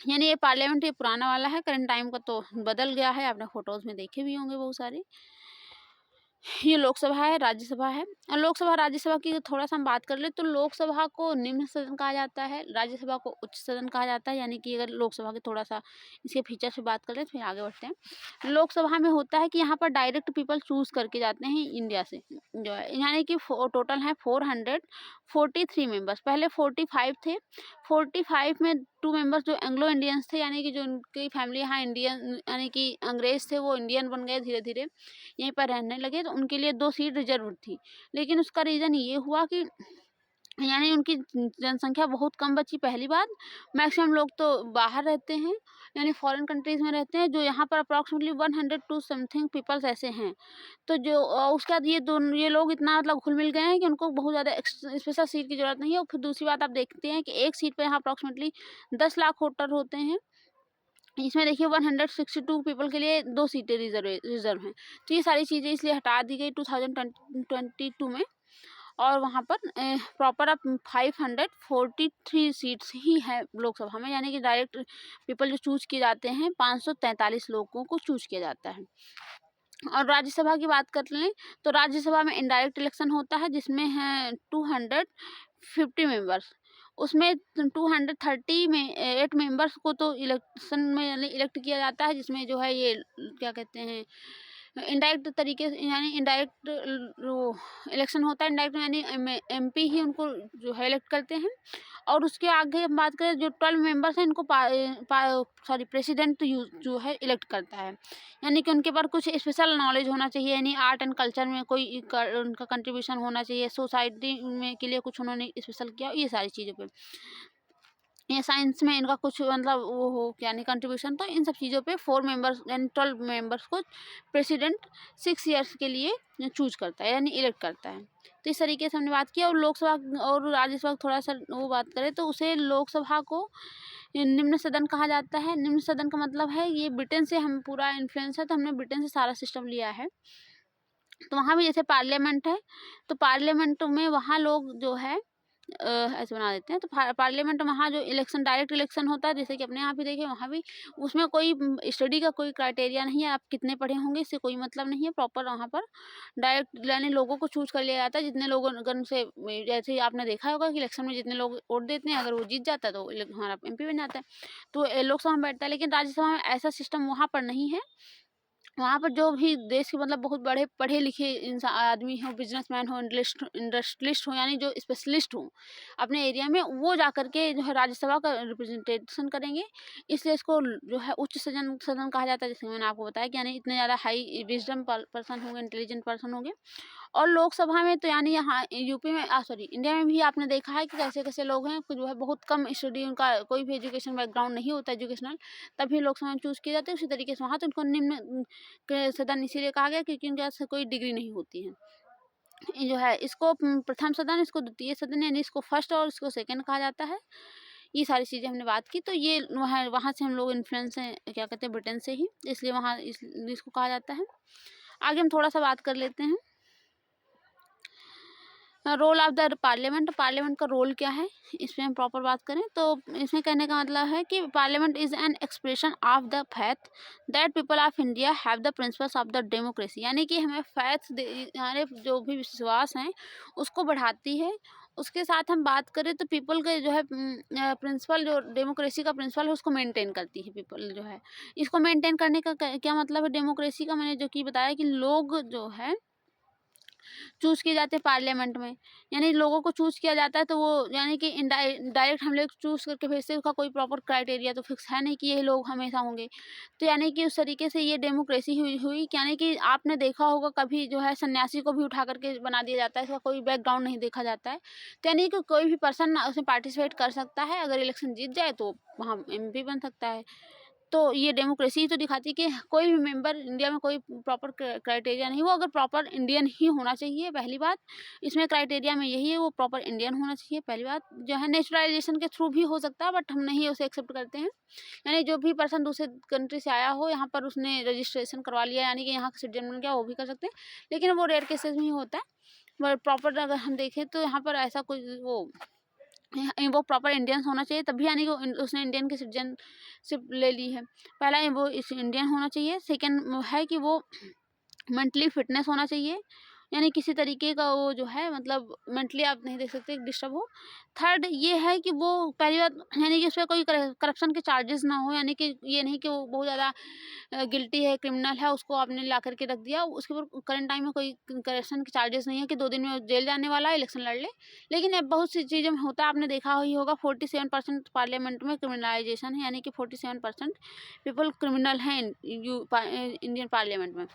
यानी ये पार्लियामेंट ये पुराना वाला है, करंट टाइम का तो बदल गया है, आपने फ़ोटोज़ में देखे भी होंगे बहुत सारे। ये लोकसभा है, राज्यसभा है। लोकसभा, राज्यसभा की थोड़ा-सा हम बात कर लें तो लोकसभा को निम्न सदन कहा जाता है, राज्यसभा को उच्च सदन कहा जाता है। यानी कि अगर लोकसभा के थोड़ा-सा इसके फीचर्स पे बात कर लें तो फिर आगे बढ़ते हैं। लोकसभा में होता है कि यहाँ पर डायरेक्ट पीपल चूज़ करके जाते हैं इंडिया से, जो है यानी कि टोटल है 443 मेंबर्स। पहले 45 थे, 45 में 2 मेंबर्स जो एंग्लो इंडियंस थे, यानी कि जो उनकी फैमिली यहाँ इंडियन, यानी कि अंग्रेज़ थे, वो इंडियन बन गए धीरे-धीरे, यहीं पर रहने लगे, तो उनके लिए 2 सीट रिज़र्व थी। लेकिन उसका रीज़न ये हुआ कि यानी उनकी जनसंख्या बहुत कम बची, पहली बात। मैक्सिमम लोग तो बाहर रहते हैं, यानी फ़ॉरेन कंट्रीज़ में रहते हैं, जो यहाँ पर अप्रॉक्सिमेटली 102 समथिंग पीपल्स ऐसे हैं। तो जो उसके बाद ये लोग इतना मतलब घुल-मिल गए हैं कि उनको बहुत ज़्यादा स्पेशल सीट की ज़रूरत नहीं है। और फिर दूसरी बात आप देखते हैं कि एक सीट पे यहाँ अप्रॉक्सिमेटली 10 लाख वोटर होते हैं। इसमें देखिए 162 पीपल के लिए 2 सीटें रिज़र्व हैं। तो ये सारी चीज़ें इसलिए हटा दी गई 2022 में। और वहाँ पर प्रॉपर अब 543 सीट्स ही हैं लोकसभा में, यानी कि डायरेक्ट पीपल जो चूज़ किए जाते हैं, 543 लोगों को चूज़ किया जाता है। और राज्यसभा की बात कर लें तो राज्यसभा में इनडायरेक्ट इलेक्शन होता है, जिसमें है 250 मेंबर्स। उसमें 230 में 8 मेंबर्स को तो इलेक्शन में यानी इलेक्ट किया जाता है, जिसमें जो है ये क्या कहते हैं, इनडायरेक्ट तरीके से, यानी इनडायरेक्ट वो इलेक्शन होता है। इनडायरेक्ट यानी एमपी ही उनको जो है इलेक्ट करते हैं। और उसके आगे हम बात करें, जो 12 मेंबर्स हैं इनको प्रेसिडेंट जो है इलेक्ट करता है। यानी कि उनके पास कुछ स्पेशल नॉलेज होना चाहिए, यानी आर्ट एंड कल्चर में कोई उनका कंट्रीब्यूशन होना चाहिए, सोसाइटी में के लिए कुछ उन्होंने स्पेशल किया, ये सारी चीज़ों पे, या साइंस में इनका कुछ मतलब वो हो यानी कंट्रीब्यूशन, तो इन सब चीज़ों पे 4 मेंबर्स यानी 12 मेंबर्स को प्रेसिडेंट 6 ईयर्स के लिए चूज करता है, यानी इलेक्ट करता है। तो इस तरीके से हमने बात की। और लोकसभा और राज्यसभा को थोड़ा सा वो बात करें तो उसे लोकसभा को निम्न सदन कहा जाता है। निम्न सदन का मतलब है, ये ब्रिटेन से हम पूरा इन्फ्लुएंस है, तो हमने ब्रिटेन से सारा सिस्टम लिया है। तो वहाँ भी जैसे पार्लियामेंट है, तो पार्लियामेंट में वहाँ लोग जो है ऐसे बना देते हैं। तो पार्लियामेंट में वहाँ जो इलेक्शन डायरेक्ट इलेक्शन होता है, जैसे कि अपने यहाँ भी देखिए, वहाँ भी उसमें कोई स्टडी का कोई क्राइटेरिया नहीं है, आप कितने पढ़े होंगे इससे कोई मतलब नहीं है। प्रॉपर वहाँ पर डायरेक्ट यानी लोगों को चूज कर लिया जाता है, जितने लोगों अगर से, जैसे ही आपने देखा होगा कि इलेक्शन में जितने लोग वोट देते हैं, अगर वो जीत जाता है तो हमारा एमपी बन जाता है, तो लोकसभा में बैठता है। लेकिन राज्यसभा में ऐसा सिस्टम वहाँ पर नहीं है। वहाँ पर जो भी देश के मतलब बहुत बड़े पढ़े लिखे आदमी हो, बिजनेसमैन हो, इंडस्ट्रियलिस्ट हो, यानी जो स्पेशलिस्ट हो अपने एरिया में, वो जा करके जो है राज्यसभा का रिप्रेजेंटेशन करेंगे। इसलिए इसको जो है उच्च सदन सदन कहा जाता है, जैसे मैंने आपको बताया कि यानी इतने ज़्यादा हाई विजडम पर्सन होंगे, इंटेलिजेंट पर्सन होंगे। और लोकसभा में तो यानी यहाँ यूपी में सॉरी इंडिया में भी आपने देखा है कि कैसे कैसे लोग हैं जो है बहुत कम स्टडी, उनका कोई भी एजुकेशन बैकग्राउंड नहीं होता एजुकेशनल, तभी लोकसभा में चूज़ किए जाते हैं। उसी तरीके से वहाँ तो उनको निम्न सदन इसीलिए कहा गया क्योंकि उनके पास कोई डिग्री नहीं होती है। ये जो है इसको प्रथम सदन, इसको द्वितीय सदन, यानी इसको फर्स्ट और इसको सेकंड कहा जाता है। ये सारी चीज़ें हमने बात की, तो ये वहाँ वहाँ से हम लोग इन्फ्लुएंस हैं, क्या कहते हैं, ब्रिटेन से ही, इसलिए वहाँ इसको कहा जाता है। आगे हम थोड़ा सा बात कर लेते हैं role of the parliament. Parliament का रोल क्या है, इसमें हम प्रॉपर बात करें तो इसमें कहने का मतलब है कि parliament is an expression of the faith that people of India have the principles of the democracy, यानी कि हमें फैथ हमारे जो भी विश्वास हैं उसको बढ़ाती है। उसके साथ हम बात करें तो पीपल के जो है प्रिंसिपल, जो डेमोक्रेसी का प्रिंसिपल है उसको मेंटेन करती है पीपल जो है। इसको मेंटेन करने का क्या मतलब है डेमोक्रेसी का, मैंने जो कि बताया कि लोग जो है चूज़ किए जाते हैं पार्लियामेंट में, यानी लोगों को चूज़ किया जाता है, तो वो यानी कि डायरेक्ट हम लोग चूज़ करके भेजते हैं, उसका कोई प्रॉपर क्राइटेरिया तो फिक्स है नहीं कि ये लोग हमेशा होंगे। तो यानी कि उस तरीके से ये डेमोक्रेसी हुई यानी कि आपने देखा होगा कभी जो है सन्यासी को भी उठा करके बना दिया जाता है, इसका कोई बैकग्राउंड नहीं देखा जाता है। तो यानी कि कोई भी पर्सन उसमें पार्टिसिपेट कर सकता है, अगर इलेक्शन जीत जाए तो वहाँ MP बन सकता है। तो ये डेमोक्रेसी तो दिखाती है कि कोई भी मेंबर इंडिया में कोई प्रॉपर क्राइटेरिया नहीं, वो अगर प्रॉपर इंडियन ही होना चाहिए, पहली बात इसमें क्राइटेरिया में यही है, वो प्रॉपर इंडियन होना चाहिए पहली बात। जो है नेचुरलाइजेशन के थ्रू भी हो सकता है, बट हम नहीं उसे एक्सेप्ट करते हैं। यानी जो भी पर्सन दूसरे कंट्री से आया हो, यहाँ पर उसने रजिस्ट्रेशन करवा लिया, यानी कि यहाँ का सिटीजन बन गया, वो भी कर सकते हैं, लेकिन वो रेयर केसेस में ही होता है। बट प्रॉपर अगर हम देखें तो यहाँ पर ऐसा कोई वो प्रॉपर इंडियंस होना चाहिए, तभी यानी कि उसने इंडियन की सिटीजनशिप ले ली है। पहला वो इस इंडियन होना चाहिए। सेकंड है कि वो मेंटली फिटनेस होना चाहिए, यानी किसी तरीके का वो जो है मतलब मेंटली आप नहीं देख सकते डिस्टर्ब हो। थर्ड ये है कि वो पहली बात यानी कि उसपे कोई करप्शन के चार्जेस ना हो, यानी कि ये नहीं कि वो बहुत ज़्यादा गिल्टी है, क्रिमिनल है, उसको आपने ला करके रख दिया, उसके ऊपर करंट टाइम में कोई करप्शन के चार्जेस नहीं है कि 2 दिन में जेल जाने वाला है, इलेक्शन लड़ ले। लेकिन अब बहुत सी चीज़ों में होता है, आपने देखा ही होगा 47% पार्लियामेंट में क्रिमिनलाइजेशन है, यानी कि 47% पीपल क्रिमिनल हैं इंडियन पार्लियामेंट में।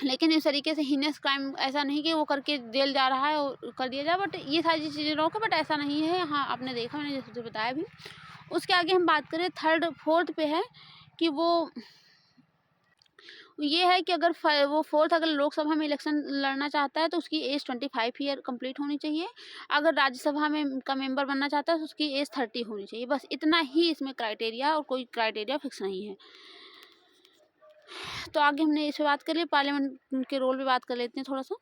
लेकिन इस तरीके से हीनियस क्राइम ऐसा नहीं कि वो करके जेल जा रहा है और कर दिया जाए, बट ये सारी चीज़ें रोके, बट ऐसा नहीं है। हाँ, आपने देखा, मैंने जैसे बताया भी। उसके आगे हम बात करें फोर्थ पे है कि वो ये है कि अगर वो फोर्थ अगर लोकसभा में इलेक्शन लड़ना चाहता है तो उसकी एज 25 ईयर कंप्लीट होनी चाहिए। अगर राज्यसभा में का मेंबर बनना चाहता है तो उसकी एज 30 होनी चाहिए। बस इतना ही इसमें क्राइटेरिया, और कोई क्राइटेरिया फिक्स नहीं है। तो आगे हमने इस पे बात कर ली, पार्लियामेंट के रोल पे बात कर लेते हैं थोड़ा सा।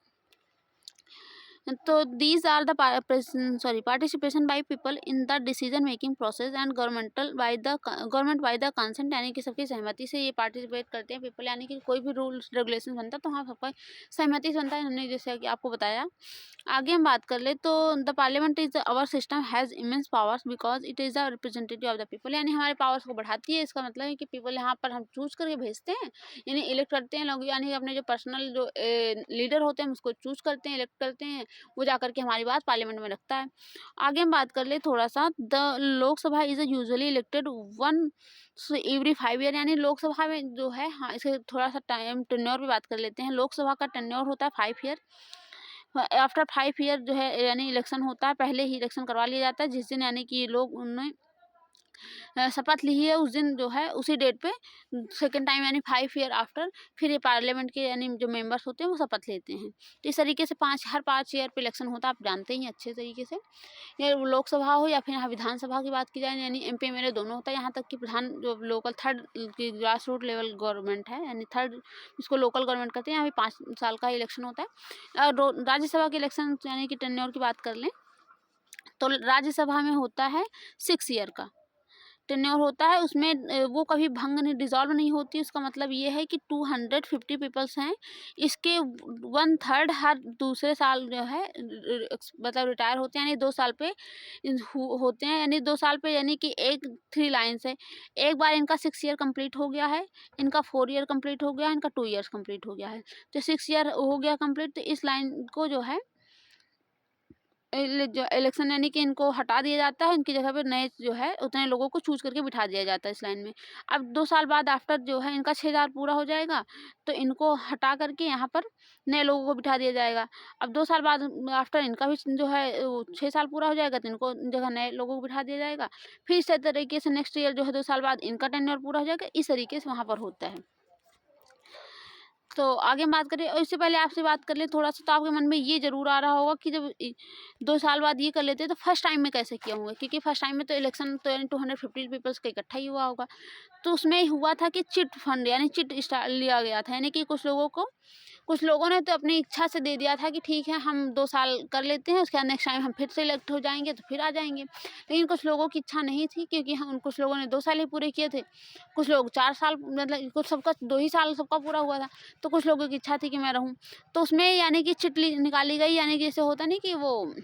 तो these are the participation by people in the decision making process and government by the consent, यानी कि सबकी सहमति से ये पार्टिसिपेट करते हैं पीपल, यानी कि कोई भी रूल्स रेगुलेशन बनता है तो हाँ सबका सहमति से बनता है, हमने जैसे कि आपको बताया। आगे हम बात कर ले तो the parliament is our system has immense powers because it is the representative of the people, यानी हमारे पावर्स को बढ़ाती है। इसका मतलब है कि पीपल यहाँ पर हम चूज करके भेजते हैं, यानी इलेक्ट करते हैं लोग, यानी अपने जो पर्सनल जो लीडर होते हैं उसको चूज करते हैं, इलेक्ट करते हैं, वो जा करके हमारी बात पार्लियामेंट में रखता है। आगे हम बात कर ले थोड़ा सा, the Lok Sabha is usually elected one every 5 year, यानी लोकसभा में जो है, हाँ इसे थोड़ा सा टाइम टेन्योर भी बात कर लेते हैं। लोकसभा का टेन्योर होता है 5 ईयर। आफ्टर 5 ईयर जो है यानी इलेक्शन होता है, पहले ही इलेक्शन करवा लिया जाता है जिस दिन यानी कि लोग उन्होंने शपथ ली है उस दिन जो है उसी डेट पे सेकंड टाइम यानी 5 ईयर आफ्टर फिर ये पार्लियामेंट के यानी जो मेंबर्स होते हैं वो शपथ लेते हैं। तो इस तरीके से हर 5 ईयर पे इलेक्शन होता है, आप जानते ही हैं अच्छे तरीके से। ये लोकसभा हो या फिर यहाँ विधानसभा की बात की जाए, यानी MP MLA दोनों होता है। यहाँ तक कि प्रधान जो लोकल थर्ड की ग्रास रूट लेवल गवर्नमेंट है, यानी थर्ड जिसको लोकल गवर्नमेंट कहते हैं, यहाँ भी 5 साल का इलेक्शन होता है। और राज्यसभा के इलेक्शन यानी कि टेन्योर की बात कर लें तो राज्यसभा में होता है 6 ईयर का टेन्योर होता है। उसमें वो कभी भंग नहीं, डिसॉल्व नहीं होती। उसका मतलब ये है कि 250 पीपल्स हैं, इसके 1/3 हर दूसरे साल जो है मतलब रिटायर होते हैं, यानी 2 साल पे होते हैं, यानी 2 साल पे, यानी कि एक 3 लाइन्स है। एक बार इनका 6 ईयर कंप्लीट हो गया है, इनका 4 ईयर कंप्लीट हो गया, इनका 2 ईयर्स कंप्लीट हो गया है, तो 6 ईयर हो गया कंप्लीट। तो इस लाइन को जो है जो इलेक्शन यानी कि इनको हटा दिया जाता है, इनकी जगह पे नए जो है उतने लोगों को चूज़ करके बिठा दिया जाता है इस लाइन में। अब 2 साल बाद आफ्टर जो है इनका 6000 पूरा हो जाएगा, तो इनको हटा करके यहाँ पर नए लोगों को बिठा दिया जाएगा। अब 2 साल बाद आफ्टर इनका भी जो है वो 6 साल पूरा हो जाएगा, तो इनको जगह नए लोगों को बिठा दिया जाएगा। फिर इसी तरीके से नेक्स्ट ईयर जो है 2 साल बाद इनका टेन्योर पूरा हो जाएगा, इस तरीके से वहाँ पर होता है। तो आगे हम बात करें और इससे पहले आपसे बात कर लें थोड़ा-सा, तो आपके मन में ये ज़रूर आ रहा होगा कि जब 2 साल बाद ये कर लेते हैं तो फर्स्ट टाइम में कैसे किए होंगे? क्योंकि फर्स्ट टाइम में तो इलेक्शन तो यानी 250 पीपल्स का इकट्ठा ही हुआ होगा। तो उसमें हुआ था कि चिट फंड यानी चिट लिया गया था, यानी कि कुछ लोगों ने तो अपनी इच्छा से दे दिया था कि ठीक है हम 2 साल कर लेते हैं, उसके बाद नेक्स्ट टाइम हम फिर से इलेक्ट हो जाएँगे तो फिर आ जाएँगे। लेकिन कुछ लोगों की इच्छा नहीं थी, क्योंकि हम कुछ लोगों ने 2 साल ही पूरे किए थे, कुछ लोग 4 साल, मतलब कुछ सबका 2 ही साल सबका पूरा हुआ था, तो कुछ लोगों की इच्छा थी कि मैं रहूँ। तो उसमें यानी कि चिट निकाली गई, यानी कि जैसे होता नहीं कि वो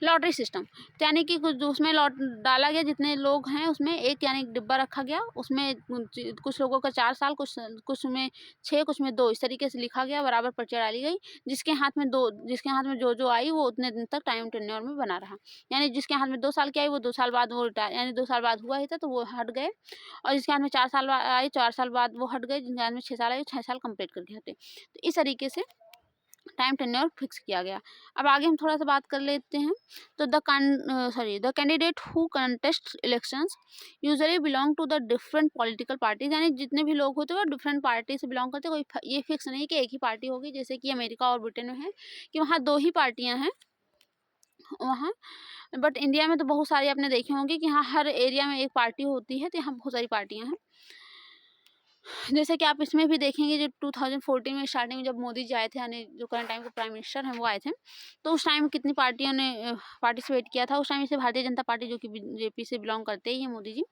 लॉटरी सिस्टम, तो यानी कि कुछ उसमें लॉट डाला गया, जितने लोग हैं उसमें एक यानी डिब्बा रखा गया, उसमें कुछ लोगों का 4 साल, कुछ में 6, कुछ में 2, इस तरीके से लिखा गया, बराबर पर्चियाँ डाली गई। जिसके हाथ में जो आई वो उतने दिन तक टाइम टेन्योर में बना रहा। यानी जिसके हाथ में 2 साल की आई वो 2 साल बाद वो रिटायर, यानी 2 साल बाद हुआ ही था तो वो हट गए, और जिसके हाथ में 4 साल आई 4 साल बाद वो हट गए, जिनके हाथ में 6 साल आई 6 साल कंप्लीट करके हटे। तो इस तरीके से टाइम टेन्योर फिक्स किया गया। अब आगे हम थोड़ा-सा बात कर लेते हैं। तो the candidate who contest elections usually belong to the different political parties, यानी जितने भी लोग होते हैं वो डिफरेंट पार्टी से बिलॉन्ग करते हैं। कोई ये फिक्स नहीं कि एक ही पार्टी होगी, जैसे कि अमेरिका और ब्रिटेन में है कि वहाँ 2 ही पार्टियाँ हैं वहाँ। बट इंडिया में तो बहुत सारी आपने देखे होंगे कि हाँ, हर एरिया में एक पार्टी होती है, तो यहाँ बहुत सारी पार्टियाँ हैं। जैसे कि आप इसमें भी देखेंगे, जो 2014 में स्टार्टिंग में जब मोदी जी आए थे, यानी जो करंट टाइम के प्राइम मिनिस्टर हैं वो आए थे, तो उस टाइम कितनी पार्टियों ने पार्टिसिपेट किया था। उस टाइम से भारतीय जनता पार्टी, जो कि बीजेपी से बिलोंग करते ही हैं मोदी जी।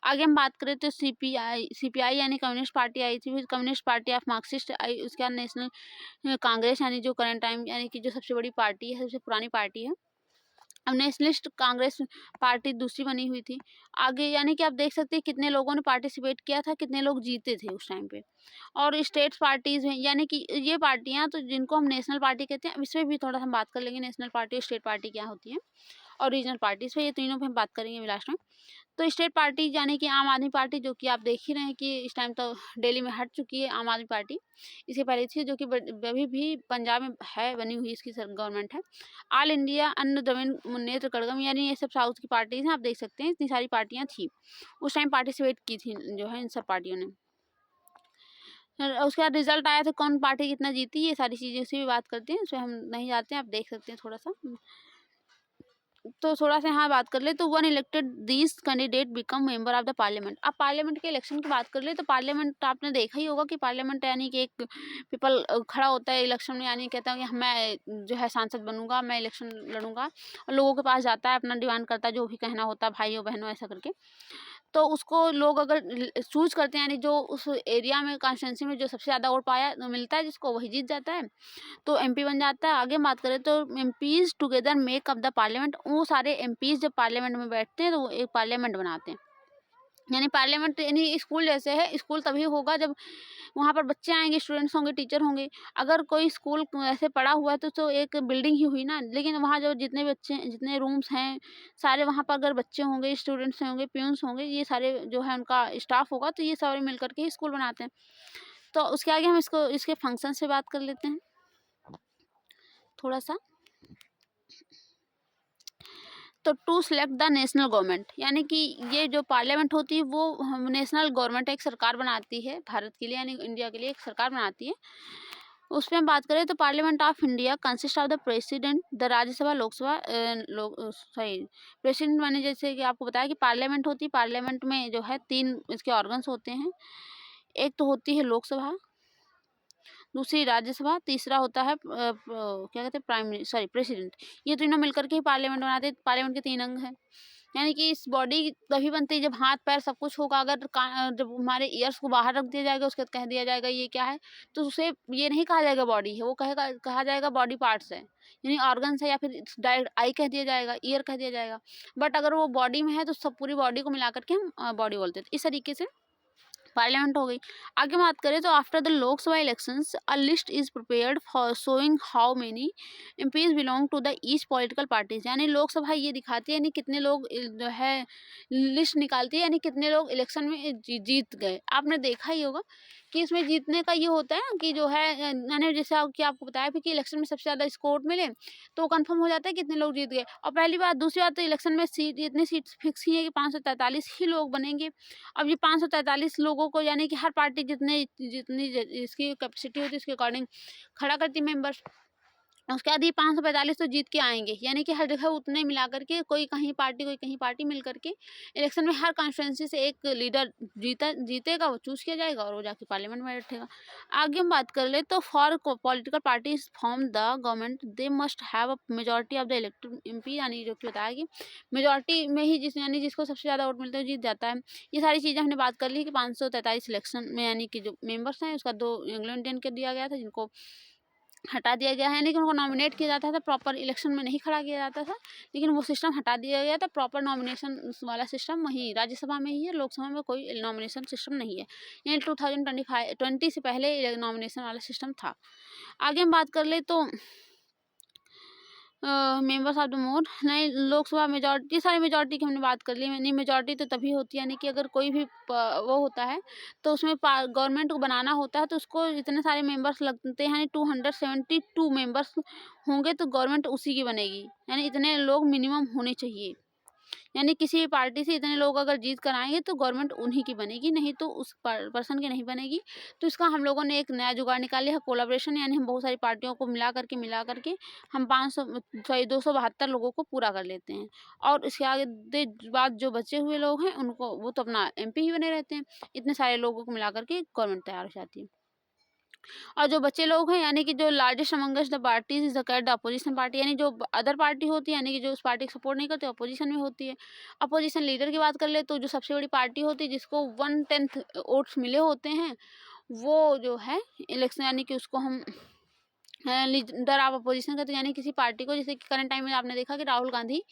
आगे हम बात करें तो सीपीआई यानी कम्युनिस्ट पार्टी आई थी, फिर कम्युनिस्ट पार्टी ऑफ मार्क्सिस्ट आई, उसके बाद नेशनल कांग्रेस, यानी जो करंट टाइम यानी कि जो सबसे बड़ी पार्टी है, सबसे पुरानी पार्टी है। अब नेशनलिस्ट कांग्रेस पार्टी दूसरी बनी हुई थी। आगे यानी कि आप देख सकते हैं कितने लोगों ने पार्टिसिपेट किया था, कितने लोग जीते थे उस टाइम पे। और स्टेट पार्टीज़ हैं, यानी कि ये पार्टियाँ तो जिनको हम नेशनल पार्टी कहते हैं, अब इसमें भी थोड़ा हम बात कर लेंगे नेशनल पार्टी और स्टेट पार्टी क्या होती है, और रीजनल पार्टीज़ पे, ये तीनों पे हम बात करेंगे अभी लास्ट में। तो स्टेट पार्टी यानी कि आम आदमी पार्टी, जो कि आप देख ही रहे हैं कि इस टाइम तो दिल्ली में हट चुकी है आम आदमी पार्टी। इससे पहले थी, जो कि अभी भी पंजाब में है, बनी हुई इसकी गवर्नमेंट है। ऑल इंडिया अन्न द्रविड़ मुन्नेत्र कड़गम, यानी ये सब साउथ की पार्टीज हैं, आप देख सकते हैं इतनी सारी पार्टियां थी उस टाइम, पार्टिसिपेट की थी जो है इन सब पार्टियों ने। और उसके बाद रिजल्ट आया था, कौन पार्टी कितना जीती, ये सारी चीज़ें से भी बात करते हैं, उसमें हम नहीं जाते हैं, आप देख सकते हैं थोड़ा सा। तो थोड़ा-सा यहाँ बात कर ले, तो one elected these candidate become member of the parliament. अब पार्लियामेंट के इलेक्शन की बात कर ले, तो पार्लियामेंट आपने देखा ही होगा कि पार्लियामेंट यानी कि एक पीपल खड़ा होता है इलेक्शन में, यानी कहता है कि मैं जो है सांसद बनूंगा, मैं इलेक्शन लड़ूंगा, और लोगों के पास जाता है, अपना डिमांड करता है, जो भी कहना होता है, भाइयों बहनों ऐसा करके। तो उसको लोग अगर चूज करते हैं, यानी जो उस एरिया में कॉन्स्टिट्यूंसी में जो सबसे ज़्यादा वोट पाया मिलता है जिसको, वही जीत जाता है, तो एमपी बन जाता है। आगे बात करें तो MPs together make up the parliament, वो सारे एमपीज जब पार्लियामेंट में बैठते हैं तो वो एक पार्लियामेंट बनाते हैं। यानी पार्लियामेंट यानी स्कूल जैसे है, स्कूल तभी होगा जब वहाँ पर बच्चे आएंगे, स्टूडेंट्स होंगे, टीचर होंगे। अगर कोई स्कूल ऐसे पड़ा हुआ है तो एक बिल्डिंग ही हुई ना, लेकिन वहाँ जो जितने बच्चे, जितने रूम्स हैं सारे, वहाँ पर अगर बच्चे होंगे, स्टूडेंट्स होंगे, प्यून्स होंगे, ये सारे जो है उनका स्टाफ होगा, तो ये सारे मिल करके ही स्कूल बनाते हैं। तो उसके आगे हम इसके फंक्शन से बात कर लेते हैं थोड़ा सा। तो to select the national government, यानी कि ये जो पार्लियामेंट होती है वो नेशनल गवर्नमेंट एक सरकार बनाती है भारत के लिए, यानी इंडिया के लिए एक सरकार बनाती है। उसमें हम बात करें तो parliament of India consist of the president, the Rajya Sabha, Lok Sabha, sorry president माने, जैसे कि आपको बताया कि पार्लियामेंट होती है, पार्लियामेंट में जो है 3 इसके ऑर्गन्स होते हैं। एक तो होती है लोकसभा, दूसरी राज्यसभा, तीसरा होता है क्या कहते हैं प्रेसिडेंट। ये तीनों मिलकर के ही पार्लियामेंट बनाते हैं। पार्लियामेंट के 3 अंग हैं, यानी कि इस बॉडी तभी बनती है जब हाथ पैर सब कुछ होगा। अगर जब हमारे ईयर्स को बाहर रख दिया जाएगा, उसके बाद कह दिया जाएगा ये क्या है, तो उसे ये नहीं कहा जाएगा बॉडी है, वो कहा जाएगा बॉडी पार्ट्स है, यानी ऑर्गन्स है, या फिर डायरेक्ट आई कह दिया जाएगा, ईयर कह दिया जाएगा। बट अगर वो बॉडी में है तो सब पूरी बॉडी को मिला करके हम बॉडी बोलते हैं। इस तरीके से पार्लियामेंट हो गई। आगे बात करें तो after the Lok Sabha elections a list is prepared for showing how many MPs belong to the each political parties, यानी लोकसभा ये दिखाती है यानी कितने लोग जो है लिस्ट निकालती है, यानी कितने लोग इलेक्शन में जीत गए। आपने देखा ही होगा कि इसमें जीतने का ये होता है ना कि जो है मैंने जैसे कि आपको बताया भी कि इलेक्शन में सबसे ज़्यादा स्कोर मिले तो कंफर्म हो जाता है कितने लोग जीत गए। और पहली बात, दूसरी बात तो इलेक्शन में सीट इतनी सीट फिक्स ही है कि 543 ही लोग बनेंगे। अब ये 543 लोगों को यानी कि हर पार्टी जितने जितनी इसकी कैपेसिटी होती है उसके अकॉर्डिंग खड़ा करती मेंबर्स। उसके बाद ये 545 तो जीत के आएंगे, यानी कि हर जगह उतने मिला करके कोई कहीं पार्टी मिल करके इलेक्शन में हर कॉन्स्टिट्यूंसी से एक लीडर जीतेगा, वो चूज किया जाएगा और वो जाके पार्लियामेंट में बैठेगा। आगे हम बात कर ले तो for political parties form the government they must have a majority of the elected MP, यानी जो कि बताया कि मेजोरिटी में ही यानी जिसको सबसे ज़्यादा वोट मिलते हैं जीत जाता है। ये सारी चीज़ें हमने बात कर ली कि 543 इलेक्शन में यानी कि जो मेंबर्स हैं उसका 2 एंग्लो इंडियन के दिया गया था जिनको हटा दिया गया है, लेकिन उनको नॉमिनेट किया जाता था, प्रॉपर इलेक्शन में नहीं खड़ा किया जाता था, लेकिन वो सिस्टम हटा दिया गया था। प्रॉपर नॉमिनेशन वाला सिस्टम वही राज्यसभा में ही है, लोकसभा में कोई नॉमिनेशन सिस्टम नहीं है। यानी 2020 से पहले नॉमिनेशन वाला सिस्टम था। आगे हम बात कर ले तो मेंबर्स ऑफ द मोर नई लोकसभा मेजॉरिटी, सारी मेजॉरिटी की हमने बात कर ली। नहीं, मेजॉरिटी तो तभी होती है यानी कि अगर कोई भी वो होता है तो उसमें गवर्नमेंट को बनाना होता है तो उसको इतने सारे मेंबर्स लगते हैं, यानी 272 मेंबर्स होंगे तो गवर्नमेंट उसी की बनेगी, यानी इतने लोग मिनिमम होने चाहिए। यानी किसी भी पार्टी से इतने लोग अगर जीत कर आएंगे तो गवर्नमेंट उन्हीं की बनेगी, नहीं तो उस पर्सन की नहीं बनेगी। तो इसका हम लोगों ने एक नया जुगाड़ निकाला है, कोलाब्रेशन, यानी हम बहुत सारी पार्टियों को मिला करके हम 272 लोगों को पूरा कर लेते हैं और इसके आगे बाद जो बचे हुए लोग हैं उनको वो तो अपना एमपी ही बने रहते हैं। इतने सारे लोगों को मिला करके गवर्नमेंट तैयार हो जाती है। और जो बच्चे लोग हैं यानी कि जो largest amongst the parties is the opposition party, यानी जो अदर पार्टी होती है यानी कि जो उस पार्टी को सपोर्ट नहीं करती अपोजिशन में होती है। अपोजिशन लीडर की बात कर ले तो जो सबसे बड़ी पार्टी होती है जिसको 1/10 वोट्स मिले होते हैं वो जो है इलेक्शन यानी कि उसको हम लीडर ऑफ अपोजिशन करते हैं। यानी किसी पार्टी को, जैसे कि करंट टाइम में आपने देखा कि राहुल गांधी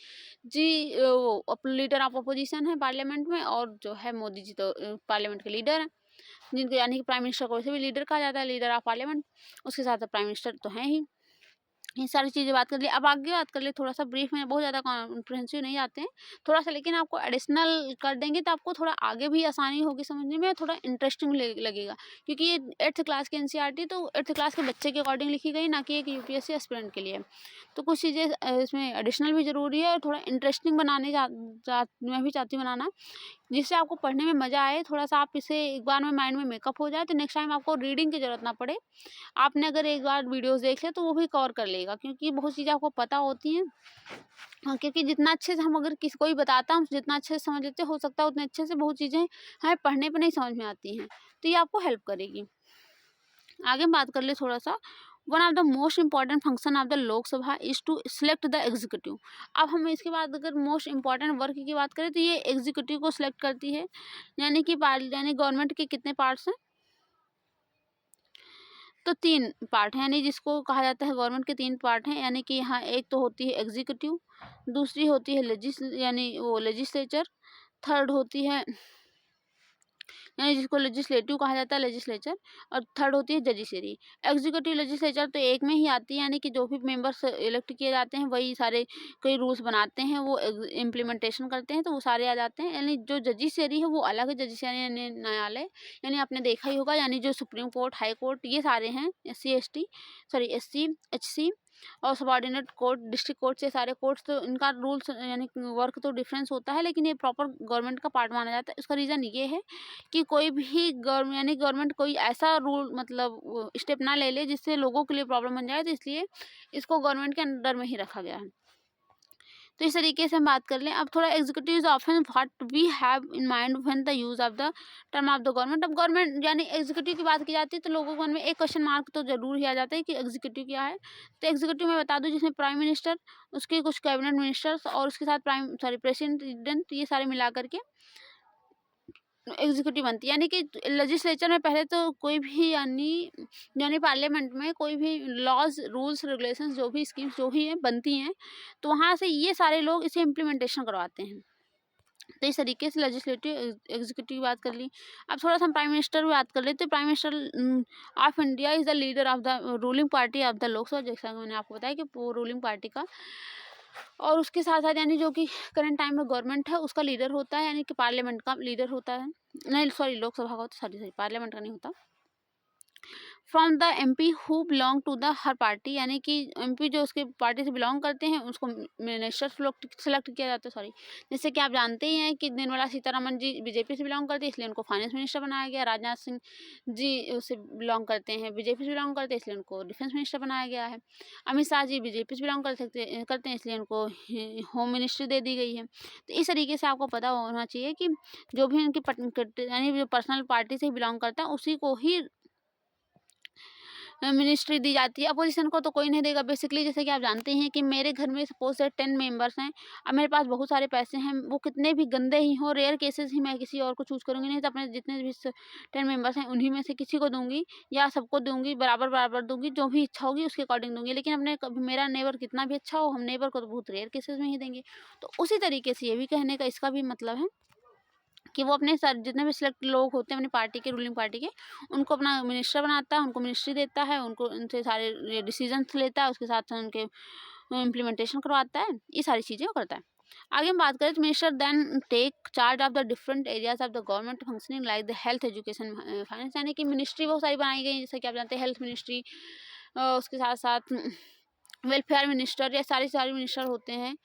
जी वो लीडर ऑफ अपोजिशन है पार्लियामेंट में, और जो है मोदी जी तो पार्लियामेंट के लीडर हैं, जिनको यानी कि प्राइम मिनिस्टर को वैसे भी लीडर कहा जाता है, लीडर ऑफ पार्लियामेंट। उसके साथ प्राइम मिनिस्टर तो हैं ही। ये सारी चीज़ें बात कर ली। अब आगे बात कर ले थोड़ा सा ब्रीफ में, बहुत ज़्यादा कॉम्प्रिहेंसिव नहीं आते हैं थोड़ा सा, लेकिन आपको एडिशनल कर देंगे तो आपको थोड़ा आगे भी आसानी होगी समझने में, थोड़ा इंटरेस्टिंग लगेगा, क्योंकि ये 8th क्लास की एनसीईआरटी तो 8th क्लास के बच्चे के अकॉर्डिंग लिखी गई, ना कि एक यूपीएससी एस्पिरेंट के लिए। तो कुछ चीज़ें इसमें एडिशनल भी ज़रूरी है और थोड़ा इंटरेस्टिंग बनाने मैं भी चाहती हूँ बनाना, जिससे आपको पढ़ने में मज़ा आए। थोड़ा सा आप इसे एक बार में माइंड में मेकअप हो जाए तो नेक्स्ट टाइम आपको रीडिंग की ज़रूरत ना पड़े। आपने अगर एक बार वीडियोस देख लिया तो वो भी कवर कर लेगा, क्योंकि बहुत चीज़ें आपको पता होती हैं। हाँ, क्योंकि जितना अच्छे से हम अगर किसी कोई बताता है हम जितना अच्छे से समझ लेते हो सकता है उतने अच्छे से बहुत चीज़ें हमें पढ़ने पे नहीं समझ में आती हैं, तो ये आपको हेल्प करेगी। आगे हम बात कर ले थोड़ा सा, one of the most important function of the Lok Sabha is to select the executive. अब हम इसके बाद अगर मोस्ट इंपॉर्टेंट वर्क की बात करें तो ये एग्जीक्यूटिव को सिलेक्ट करती है, यानी कि यानी गवर्नमेंट के कितने पार्ट्स हैं, तो 3 पार्ट हैं, यानी जिसको कहा जाता है गवर्नमेंट के 3 पार्ट हैं, यानी कि यहाँ एक तो होती है एग्जीक्यूटिव, दूसरी होती है यानी वो लेजिस्लेचर, थर्ड होती है यानी जिसको लेजिस्लेटिव कहा जाता है लेजिस्लेचर, और थर्ड होती है जडिशरी। एग्जीक्यूटिव लेजिस्लेचर तो एक में ही आती है, यानी कि जो भी मेंबर्स इलेक्ट किए जाते हैं वही सारे कई रूल्स बनाते हैं, वो इम्प्लीमेंटेशन करते हैं, तो वो सारे आ जाते हैं। यानी जो जडिशरी है वो अलग है, जडिशरी यानी न्यायालय, यानी आपने देखा ही होगा, यानी जो सुप्रीम कोर्ट, हाई कोर्ट ये सारे हैं, SC HC और सबॉर्डिनेट कोर्ट, डिस्ट्रिक्ट कोर्ट से सारे कोर्ट्स, तो इनका रूल्स यानी वर्क तो डिफरेंस होता है, लेकिन ये प्रॉपर गवर्नमेंट का पार्ट माना जाता है। इसका रीज़न ये है कि कोई भी गवर्नमेंट कोई ऐसा रूल मतलब स्टेप ना ले ले जिससे लोगों के लिए प्रॉब्लम बन जाए, तो इसलिए इसको गवर्नमेंट के अंडर में ही रखा गया है। तो इस तरीके से हम बात कर लें। अब थोड़ा executive is often what we have in mind when the use of the term of the government. अब गवर्नमेंट यानी एग्जीक्यूटिव की बात की जाती है तो लोगों के मन में एक क्वेश्चन मार्क तो जरूर ही आ जाता है कि एग्जीक्यूटिव क्या है। तो एग्जीक्यूटिव मैं बता दूं जिसमें प्राइम मिनिस्टर, उसके कुछ कैबिनेट मिनिस्टर्स और उसके साथ प्रेसिडेंट, ये सारे मिला करके एग्जीक्यूटिव बनती है। यानी कि लेजिस्लेचर में पहले तो कोई भी यानी यानी पार्लियामेंट में कोई भी लॉज, रूल्स, रेगुलेशंस जो भी स्कीम्स जो भी हैं बनती हैं, तो वहाँ से ये सारे लोग इसे इम्प्लीमेंटेशन करवाते हैं। तो इस तरीके से लेजिस्लेटिव एग्जीक्यूटिव की बात कर ली। अब थोड़ा सा हम प्राइम मिनिस्टर की बात कर लेते हैं। Prime minister of India is the leader of the ruling party of the Lok Sabha, जैसा कि मैंने आपको बताया कि वो रूलिंग पार्टी का, और उसके साथ साथ यानी जो कि करंट टाइम में गवर्नमेंट है उसका लीडर होता है, यानी कि पार्लियामेंट का लीडर होता है। नहीं सॉरी, लोकसभा का होता है, सॉरी पार्लियामेंट का नहीं होता। From the MP who belong to the हर पार्टी, यानी कि एमपी जो उसके पार्टी से बिलोंग करते हैं उसको मिनिस्टर सेलेक्ट किया जाता है। सॉरी, जैसे कि आप जानते ही हैं कि निर्मला सीतारमण जी बीजेपी से बिलोंग करते हैं, इसलिए उनको फाइनेंस मिनिस्टर बनाया गया। राजनाथ सिंह जी उससे बिलोंग करते हैं, बीजेपी से बिलोंग करते हैं, इसलिए उनको डिफेंस मिनिस्टर बनाया गया है। अमित शाह जी बीजेपी से बिलोंग करते हैं, इसलिए उनको होम मिनिस्ट्री दे दी गई है। तो इस तरीके से आपको पता होना चाहिए कि जो भी उनकी यानी जो पर्सनल पार्टी से बिलोंग करता है उसी को ही मिनिस्ट्री दी जाती है। अपोजिशन को तो कोई नहीं देगा बेसिकली। जैसे कि आप जानते हैं कि मेरे घर में सपोज से 10 मेंबर्स हैं, अब मेरे पास बहुत सारे पैसे हैं, वो कितने भी गंदे ही हों, रेयर केसेस ही मैं किसी और को चूज़ करूँगी, नहीं तो अपने जितने भी 10 मेंबर्स हैं उन्हीं में से किसी को दूँगी या सबको दूँगी, बराबर दूँगी, जो भी इच्छा होगी उसके अकॉर्डिंग दूँगी। लेकिन अपने कभी मेरा नेबर कितना भी अच्छा हो, हम नेबर को तो बहुत रेयर केसेस में ही देंगे। तो उसी तरीके से ये भी कहने का इसका भी मतलब है कि वो अपने सर जितने भी सिलेक्ट लोग होते हैं अपनी पार्टी के, रूलिंग पार्टी के, उनको अपना मिनिस्टर बनाता है, उनको मिनिस्ट्री देता है, उनको उनसे सारे डिसीजंस लेता है, उसके साथ साथ उनके इम्प्लीमेंटेशन करवाता है, ये सारी चीज़ें वो करता है। आगे हम बात करें तो minister then take charge of the different areas of the government functioning like the health, education, finance, यानी कि मिनिस्ट्री बहुत सारी बनाई गई, जैसे कि आप जानते हैं हेल्थ मिनिस्ट्री, उसके साथ साथ वेलफेयर मिनिस्टर, ये सारे मिनिस्टर होते हैं।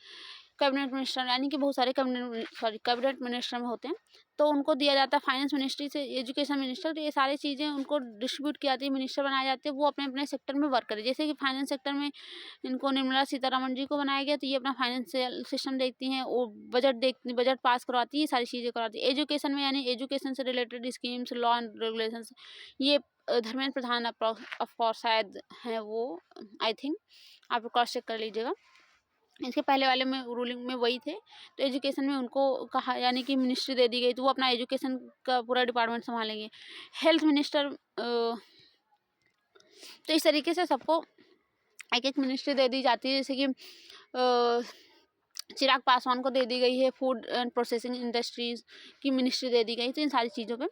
कैबिनेट मिनिस्टर, यानी कि बहुत सारे कैबिनेट मिनिस्टर में होते हैं, तो उनको दिया जाता है फाइनेंस मिनिस्ट्री से एजुकेशन मिनिस्टर। तो ये सारी चीज़ें उनको डिस्ट्रीब्यूट की जाती है, मिनिस्टर बनाए जाते हैं, वो अपने अपने सेक्टर में वर्क करें। जैसे कि फाइनेंस सेक्टर में इनको निर्मला सीतारमण जी को बनाया गया, तो ये अपना फाइनेंशियल सिस्टम देखती हैं, वो बजट पास करवाती है, सारी चीज़ें करवाती है। एजुकेशन में यानी एजुकेशन से related schemes, law and regulations, ये धर्मेंद्र प्रधान ऑफ कोर्स शायद हैं वो, आई थिंक आप क्रॉस चेक कर लीजिएगा। इसके पहले वाले में रूलिंग में वही थे। तो एजुकेशन में उनको कहा यानी कि मिनिस्ट्री दे दी गई, तो वो अपना एजुकेशन का पूरा डिपार्टमेंट संभालेंगे। हेल्थ मिनिस्टर, तो इस तरीके से सबको एक एक मिनिस्ट्री दे दी जाती है। जैसे कि चिराग पासवान को दे दी गई है फूड एंड प्रोसेसिंग इंडस्ट्रीज की मिनिस्ट्री दे दी गई। तो इन सारी चीज़ों पे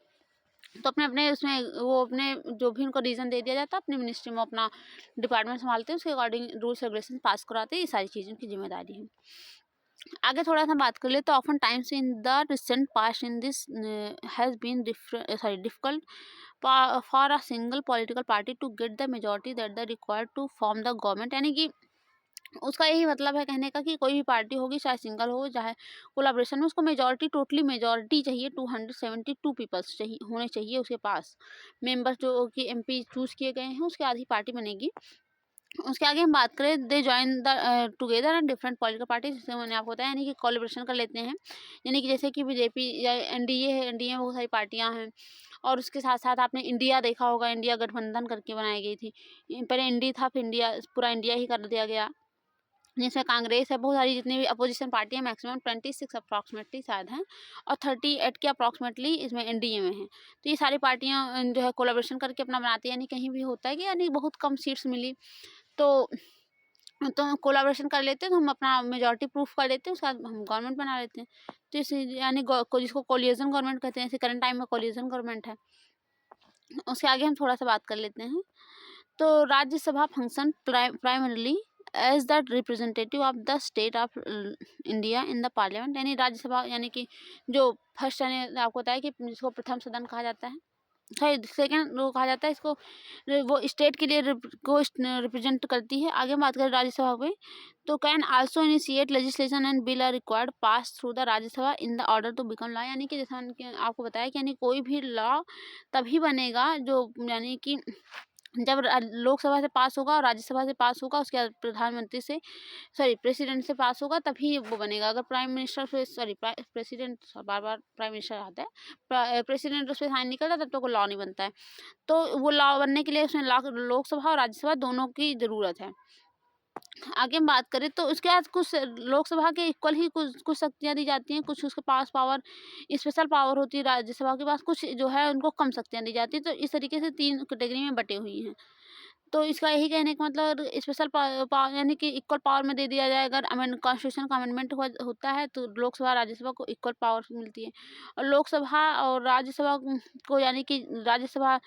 तो अपने अपने उसमें वो अपने जो भी उनको रीज़न दे दिया जाता है अपनी मिनिस्ट्री में अपना डिपार्टमेंट संभालते हैं, उसके अकॉर्डिंग रूल्स रेगुलेशन पास कराते हैं, ये सारी चीज़ों की जिम्मेदारी है। आगे थोड़ा सा बात कर ले तो often times in the recent past in this has been difficult for a single political party to get the majority that the required to form the government, यानी कि उसका यही मतलब है कहने का कि कोई भी पार्टी होगी, चाहे सिंगल हो चाहे कोलाब्रेशन में, उसको मेजोरिटी टोटली मेजोरिटी चाहिए, 272 पीपल्स चाहिए होने चाहिए उसके पास मेंबर्स जो कि एमपी चूज किए गए हैं, उसके आधी पार्टी बनेगी। उसके आगे हम बात करें they join the together and different political party, जैसे मैंने आपको बताया यानी कि कोलैबोरेशन कर लेते हैं, यानी कि जैसे कि बीजेपी या एनडीए है, एनडीए में बहुत सारी पार्टियां हैं। और उसके साथ साथ आपने इंडिया देखा होगा, इंडिया गठबंधन करके बनाई गई थी। पहले इंडी था, फिर इंडिया पूरा इंडिया ही कर दिया गया, जिसमें कांग्रेस है, बहुत सारी जितनी भी अपोजिशन पार्टी है, मैक्सिमम 26 अप्रॉक्सीमेटली शायद हैं, और 38 के अप्रॉक्सीमेटली इसमें एनडीए में हैं। तो ये सारी पार्टियां जो है कोलैबोरेशन करके अपना बनाती है, यानी कहीं भी होता है कि यानी बहुत कम सीट्स मिली तो कोलैबोरेशन कर लेते हैं, तो हम अपना मेजॉरिटी प्रूफ कर लेते हैं, उसके बाद हम गवर्नमेंट बना लेते हैं। तो इस यानी जिसको कोलिजन गवर्नमेंट कहते हैं, जैसे करंट टाइम में कोलिजन गवर्नमेंट है। उसके आगे हम थोड़ा सा बात कर लेते हैं। तो Rajya Sabha function primarily as the representative of the state of India in the parliament, यानी राज्यसभा यानी कि जो फर्स्ट यानी आपको बताया कि जिसको प्रथम सदन कहा जाता है, सेकेंड वो कहा जाता है इसको, वो स्टेट के लिए को रिप्रेजेंट करती है। आगे हम बात करें राज्यसभा पे, तो can also initiate legislation and bill are required pass through the Rajya Sabha in the order to become law, यानी कि जैसा आपको बताया कि यानी कोई भी लॉ तभी बनेगा जो यानी कि जब लोकसभा से पास होगा और राज्यसभा से पास होगा, उसके बाद प्रधानमंत्री से प्रेसिडेंट से पास होगा, तभी वो बनेगा। अगर प्राइम मिनिस्टर से प्रेसिडेंट, बार बार प्राइम मिनिस्टर आता है, प्रेसिडेंट उस पर साइन नहीं करता, तब तक वो लॉ नहीं बनता है। तो वो लॉ बनने के लिए उसमें लोकसभा और राज्यसभा दोनों की ज़रूरत है। आगे हम बात करें तो उसके बाद कुछ लोकसभा के इक्वल ही कुछ शक्तियाँ दी जाती हैं, कुछ उसके पास पावर स्पेशल पावर होती है, राज्यसभा के पास कुछ जो है उनको कम शक्तियाँ दी जाती है। तो इस तरीके से 3 कैटेगरी में बटे हुई हैं। तो इसका यही कहने का मतलब स्पेशल पावर यानी कि इक्वल पावर में दे दिया जाए। अगर कॉन्स्टिट्यूशन का अमेंडमेंट होता है तो लोकसभा राज्यसभा को इक्वल पावर मिलती है, और लोकसभा और राज्यसभा को यानी कि राज्यसभा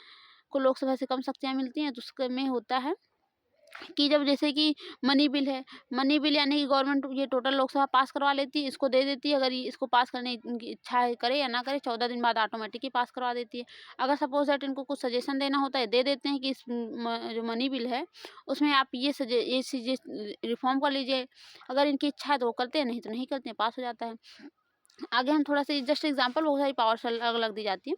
को लोकसभा से कम शक्तियाँ मिलती हैं। तो उसके में होता है कि जब जैसे कि मनी बिल है, मनी बिल यानी कि गवर्नमेंट ये टोटल लोकसभा पास करवा लेती है, इसको दे देती है। अगर ये इसको पास करने की इच्छा है, करे या ना करे, 14 दिन बाद ऑटोमेटिक ही पास करवा देती है। अगर सपोज दैट इनको कुछ सजेशन देना होता है, दे देते हैं कि इस जो मनी बिल है उसमें आप ये चीज़ें रिफॉर्म कर लीजिए। अगर इनकी इच्छा है तो वो करते हैं, नहीं तो नहीं करते हैं, पास हो जाता है। आगे हम थोड़ा सा जस्ट एग्जाम्पल, बहुत सारी पावर्स अलग अलग दी जाती है।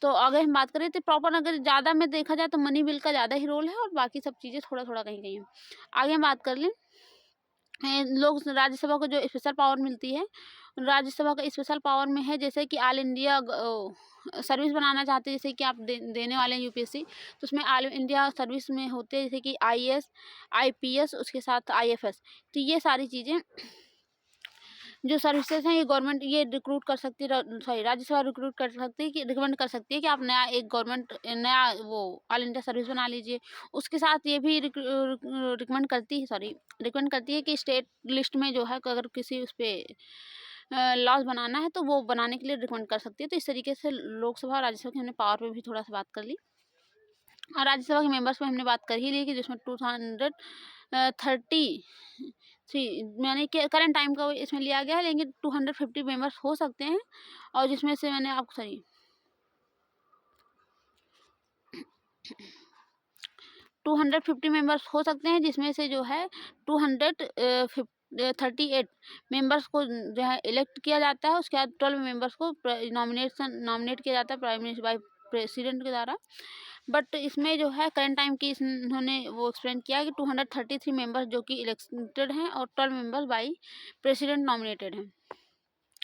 तो अगर हम बात करें तो प्रॉपर अगर ज़्यादा में देखा जाए तो मनी बिल का ज़्यादा ही रोल है, और बाकी सब चीज़ें थोड़ा थोड़ा कहीं कहीं है। आगे हम बात कर लें, लोग राज्यसभा को जो स्पेशल पावर मिलती है, राज्यसभा का स्पेशल पावर में है जैसे कि ऑल इंडिया सर्विस बनाना चाहते हैं, जैसे कि आप देने वाले हैं यूपीएससी, तो उसमें ऑल इंडिया सर्विस में होते हैं जैसे कि आईएएस, आईपीएस, उसके साथ आईएफएस। तो ये सारी चीज़ें जो सर्विसेज हैं ये गवर्नमेंट ये रिक्रूट कर सकती है, सॉरी राज्यसभा रिक्रूट कर सकती है, कि रिकमेंड कर सकती है कि आप नया एक गवर्नमेंट नया वो ऑल इंडिया सर्विस बना लीजिए। उसके साथ ये भी रिकमेंड करती है, रिकमेंड करती है कि स्टेट लिस्ट में जो है अगर किसी उस पर लॉज बनाना है तो वो बनाने के लिए रिकमेंड कर सकती है। तो इस तरीके से लोकसभा और राज्यसभा की हमने पावर पे भी थोड़ा सा बात कर ली, और राज्यसभा के मेंबर्स पे हमने बात कर ही ली कि जिसमें 233 यानी कि करंट टाइम का इसमें लिया गया है, लेकिन 250 मेंबर्स हो सकते हैं, और जिसमें से मैंने आपको 250 मेंबर्स हो सकते हैं, जिसमें से जो है 238 मेंबर्स को जो है इलेक्ट किया जाता है। उसके बाद 12 मेंबर्स को नॉमिनेट किया जाता है प्राइम मिनिस्टर बाय प्रेसिडेंट के द्वारा। बट इसमें जो है करंट टाइम की इन्होंने वो एक्सप्लेन किया कि 233 मेंबर्स जो कि इलेक्टेड हैं, और 12 मेंबर्स बाई प्रेसिडेंट नॉमिनेटेड हैं।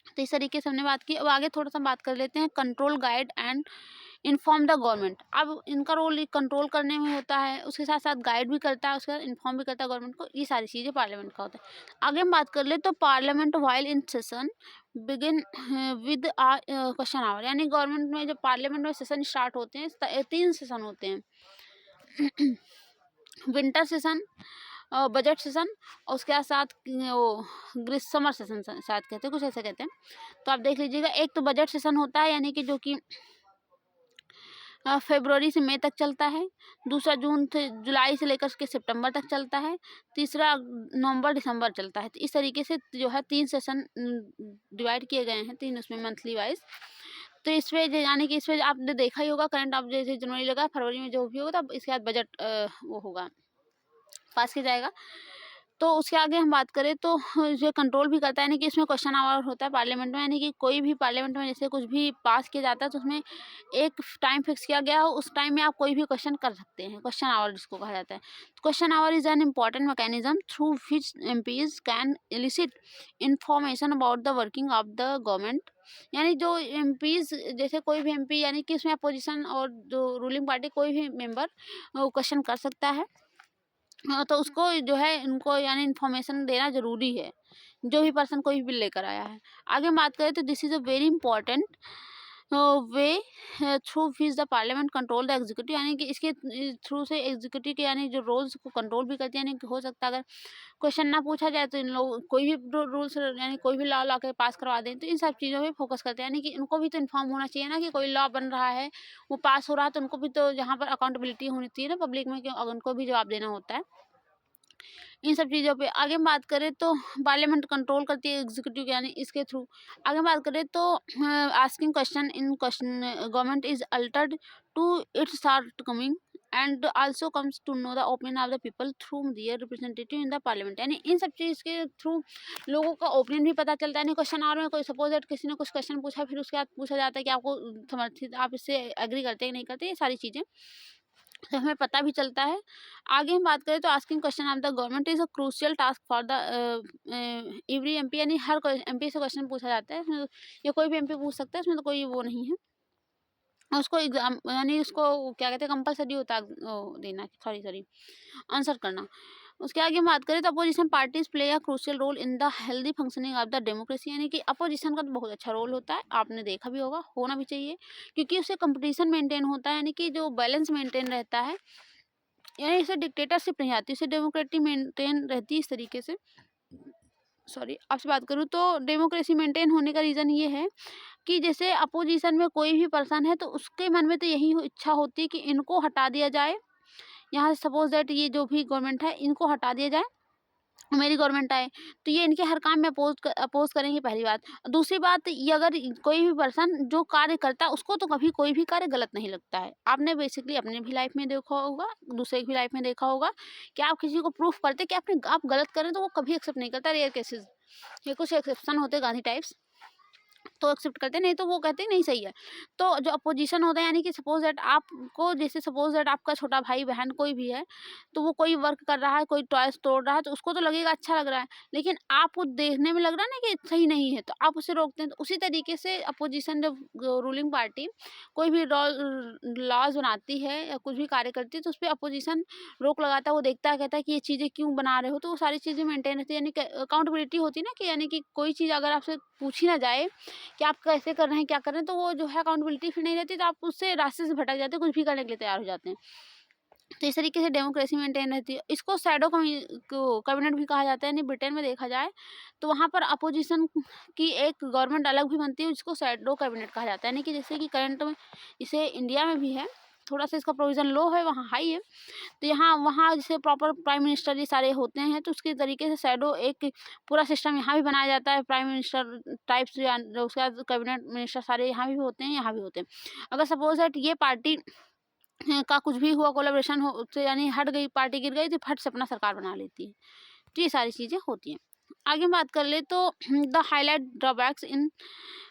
तो इस तरीके से हमने बात की। अब आगे थोड़ा सा बात कर लेते हैं control, guide and inform the government. अब इनका रोल कंट्रोल करने में होता है, उसके साथ साथ गाइड भी करता है, उसके साथ इन्फॉर्म भी करता है गवर्नमेंट को। ये सारी चीज़ें पार्लियामेंट का होता है। आगे हम बात कर ले तो parliament while in session begin with question hour, यानी गवर्नमेंट में जब पार्लियामेंट में सेशन स्टार्ट होते हैं, 3 सेशन होते हैं। विंटर सेशन, बजट सेशन, और उसके साथ वो समर सेशन शायद कहते हैं, कुछ ऐसे कहते हैं। तो आप देख लीजिएगा, एक तो बजट सेशन होता है यानी कि जो कि फरवरी से मई तक चलता है। दूसरा जुलाई से लेकर के सितंबर तक चलता है। तीसरा नवंबर दिसंबर चलता है। तो इस तरीके से जो है 3 सेशन डिवाइड किए गए हैं, 3 उसमें मंथली वाइज। तो इसमें यानी कि इसमें आपने देखा ही होगा, करंट आप जैसे जनवरी लगा, फरवरी में जो भी होगा, तब इसके बाद बजट वो होगा, पास किया जाएगा। तो उसके आगे हम बात करें तो जो कंट्रोल भी करता है, यानी कि इसमें क्वेश्चन आवर होता है पार्लियामेंट में, यानी कि कोई भी पार्लियामेंट में जैसे कुछ भी पास किया जाता है तो उसमें एक टाइम फिक्स किया गया हो, उस टाइम में आप कोई भी क्वेश्चन कर सकते हैं, क्वेश्चन आवर जिसको कहा जाता है। Question our is an important mechanism through which MPs can illicit information about the working of the government. यानी जो एमपीज जैसे कोई भी एमपी, यानी कि इसमें अपोजिशन और जो रूलिंग पार्टी कोई भी मेंबर क्वेश्चन कर सकता है। तो उसको जो है उनको यानी इन्फॉर्मेशन देना ज़रूरी है, जो भी पर्सन कोई भी बिल लेकर आया है। आगे हम बात करें तो this is a very important way through which the parliament control the executive, यानी कि इसके थ्रू से एग्जीक्यूटिव के यानी जो रोल्स को कंट्रोल भी करती है। यानी कि हो सकता है अगर क्वेश्चन ना पूछा जाए तो इन लोग कोई भी रूल्स यानी कोई भी लॉ ला के पास करवा दें, तो इन सब चीज़ों पे फोकस करते हैं। यानी कि उनको भी तो इन्फॉर्म होना चाहिए ना कि कोई लॉ बन रहा है, वो पास हो रहा है, तो उनको भी तो यहाँ पर अकाउंटेबिलिटी होनी चाहिए ना पब्लिक में, कि उनको भी जवाब देना होता है इन सब चीज़ों पे। आगे हम बात करें तो पार्लियामेंट कंट्रोल करती है एग्जीक्यूटिव यानी इसके थ्रू। आगे हम बात करें तो asking question in question government is altered to its start coming and also comes to know the opinion of the people through their representative in the parliament. यानी इन सब चीज़ के थ्रू लोगों का ओपिनियन भी पता चलता है। नहीं क्वेश्चन आवर में कोई सपोज दैट किसी ने कुछ क्वेश्चन पूछा, फिर उसके बाद पूछा जाता है कि आपको समर्थित, आप इससे एग्री करते हैं कि नहीं करते, ये सारी चीज़ें तो हमें पता भी चलता है। आगे हम बात करें तो asking question of the government is a crucial task for the every MP, यानी हर एमपी से क्वेश्चन पूछा जाता है इसमें, या कोई भी एमपी पूछ सकता है, इसमें तो कोई वो नहीं है। और उसको एग्जाम यानी उसको क्या कहते हैं कंपलसरी होता है देना, सॉरी आंसर करना। उसके आगे हम बात करें तो opposition parties play a crucial role in the healthy functioning of the democracy, यानी कि अपोजिशन का तो बहुत अच्छा रोल होता है, आपने देखा भी होगा, होना भी चाहिए, क्योंकि उससे कंपटीशन मेंटेन होता है, यानी कि जो बैलेंस मेंटेन रहता है यानी इसे डिक्टेटरशिप नहीं आती, इसे डेमोक्रेसी मेंटेन रहती है इस तरीके से। सॉरी, आपसे बात करूँ तो डेमोक्रेसी मेंटेन होने का रीज़न ये है कि जैसे अपोजिशन में कोई भी पर्सन है तो उसके मन में तो यही इच्छा होती है कि इनको हटा दिया जाए, यहाँ से सपोज दैट ये जो भी गवर्नमेंट है इनको हटा दिया जाए, मेरी गवर्नमेंट आए, तो ये इनके हर काम में अपोज करेंगे, पहली बात। दूसरी बात, ये अगर कोई भी पर्सन जो कार्य करता है उसको तो कभी कोई भी कार्य गलत नहीं लगता है। आपने बेसिकली अपने भी लाइफ में देखा होगा, दूसरे की भी लाइफ में देखा होगा कि आप किसी को प्रूफ करते कि आप गलत कर रहे हैं तो वो कभी एक्सेप्ट नहीं करता, रेयर केसेस। ये कुछ एक्सेप्शन होते हैं गांधी टाइप्स, तो एक्सेप्ट करते हैं, नहीं तो वो कहते हैं नहीं सही है। तो जो अपोजिशन होता है, यानी कि सपोज दैट आपको, जैसे सपोज दैट आपका छोटा भाई बहन कोई भी है, तो वो कोई वर्क कर रहा है, कोई टॉयस तोड़ रहा है, तो उसको तो लगेगा अच्छा लग रहा है, लेकिन आपको देखने में लग रहा है ना कि सही नहीं है, तो आप उसे रोकते हैं। तो उसी तरीके से अपोजिशन, जब रूलिंग पार्टी कोई भी लॉज बनाती है या कुछ भी कार्य करती है, तो उस पर अपोजिशन रोक लगाता है, वो देखता है, कहता है कि ये चीज़ें क्यों बना रहे हो, तो वो सारी चीज़ें मेंटेन रहती है, यानी कि अकाउंटेबिलिटी होती है ना, कि यानी कि कोई चीज़ अगर आपसे पूछी ना जाए कि आप कैसे कर रहे हैं, क्या कर रहे हैं, तो वो जो है अकाउंटेबिलिटी फिर नहीं रहती, तो आप उससे रास्ते से भटक जाते हैं, कुछ भी करने के लिए तैयार हो जाते हैं। तो इस तरीके से डेमोक्रेसी मेंटेन रहती है। इसको शैडो कैबिनेट भी कहा जाता है, यानी ब्रिटेन में देखा जाए तो वहाँ पर अपोजिशन की एक गवर्नमेंट अलग भी बनती है, जिसको शैडो कैबिनेट कहा जाता है। यानी कि जैसे कि करंट में इसे इंडिया में भी है, थोड़ा सा इसका प्रोविज़न लो है, वहाँ हाई है। तो यहाँ वहाँ जैसे प्रॉपर प्राइम मिनिस्टर ये सारे होते हैं, तो उसके तरीके से शैडो एक पूरा सिस्टम यहाँ भी बनाया जाता है, प्राइम मिनिस्टर टाइप्स, या उसके बाद कैबिनेट मिनिस्टर सारे यहाँ भी होते हैं, यहाँ भी होते हैं। अगर सपोज दैट ये पार्टी का कुछ भी हुआ, कोलैबोरेशन हो तो यानी हट गई, पार्टी गिर गई, तो फट से अपना सरकार बना लेती है। तो ये सारी चीज़ें होती हैं। आगे बात कर ले तो the highlight drawbacks in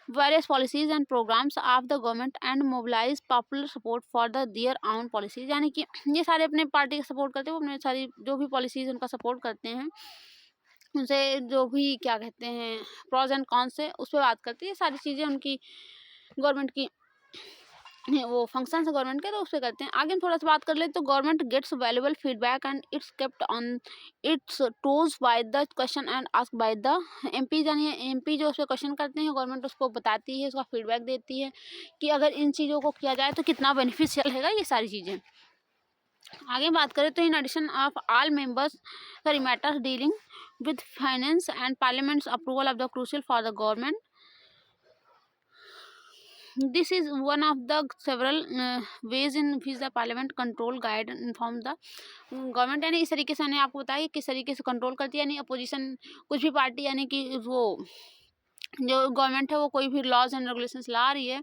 various policies and programs of the government and mobilize popular support for the their own policies, यानी कि ये सारे अपने पार्टी का सपोर्ट करते हैं, वो अपने सारी जो भी पॉलिसीज उनका सपोर्ट करते हैं, उनसे जो भी क्या कहते हैं प्रॉज एंड कॉन्स है उस पर बात करते हैं। ये सारी चीज़ें उनकी गवर्नमेंट की वो फंक्शंस है गवर्नमेंट के, तो उस पर करते हैं। आगे हम थोड़ा सा बात कर ले तो government gets valuable feedback and it's kept on its toes by the question and ask by the MP, यानी एमपी जो उस पर क्वेश्चन करते हैं, गवर्नमेंट उसको बताती है, उसका फीडबैक देती है कि अगर इन चीज़ों को किया जाए तो कितना बेनिफिशियल रहेगा, ये सारी चीज़ें। आगे बात करें तो in addition of all members sorry matters dealing with finance and parliament's approval of the crucial for the government, this is one of the several ways in which the parliament control guide and inform the government, यानी इस तरीके से मैंने आपको बताया कि किस तरीके से कंट्रोल करती है। यानी अपोजिशन कुछ भी पार्टी, यानी कि वो जो गवर्नमेंट है वो कोई भी लॉज एंड रेगुलेशंस ला रही है,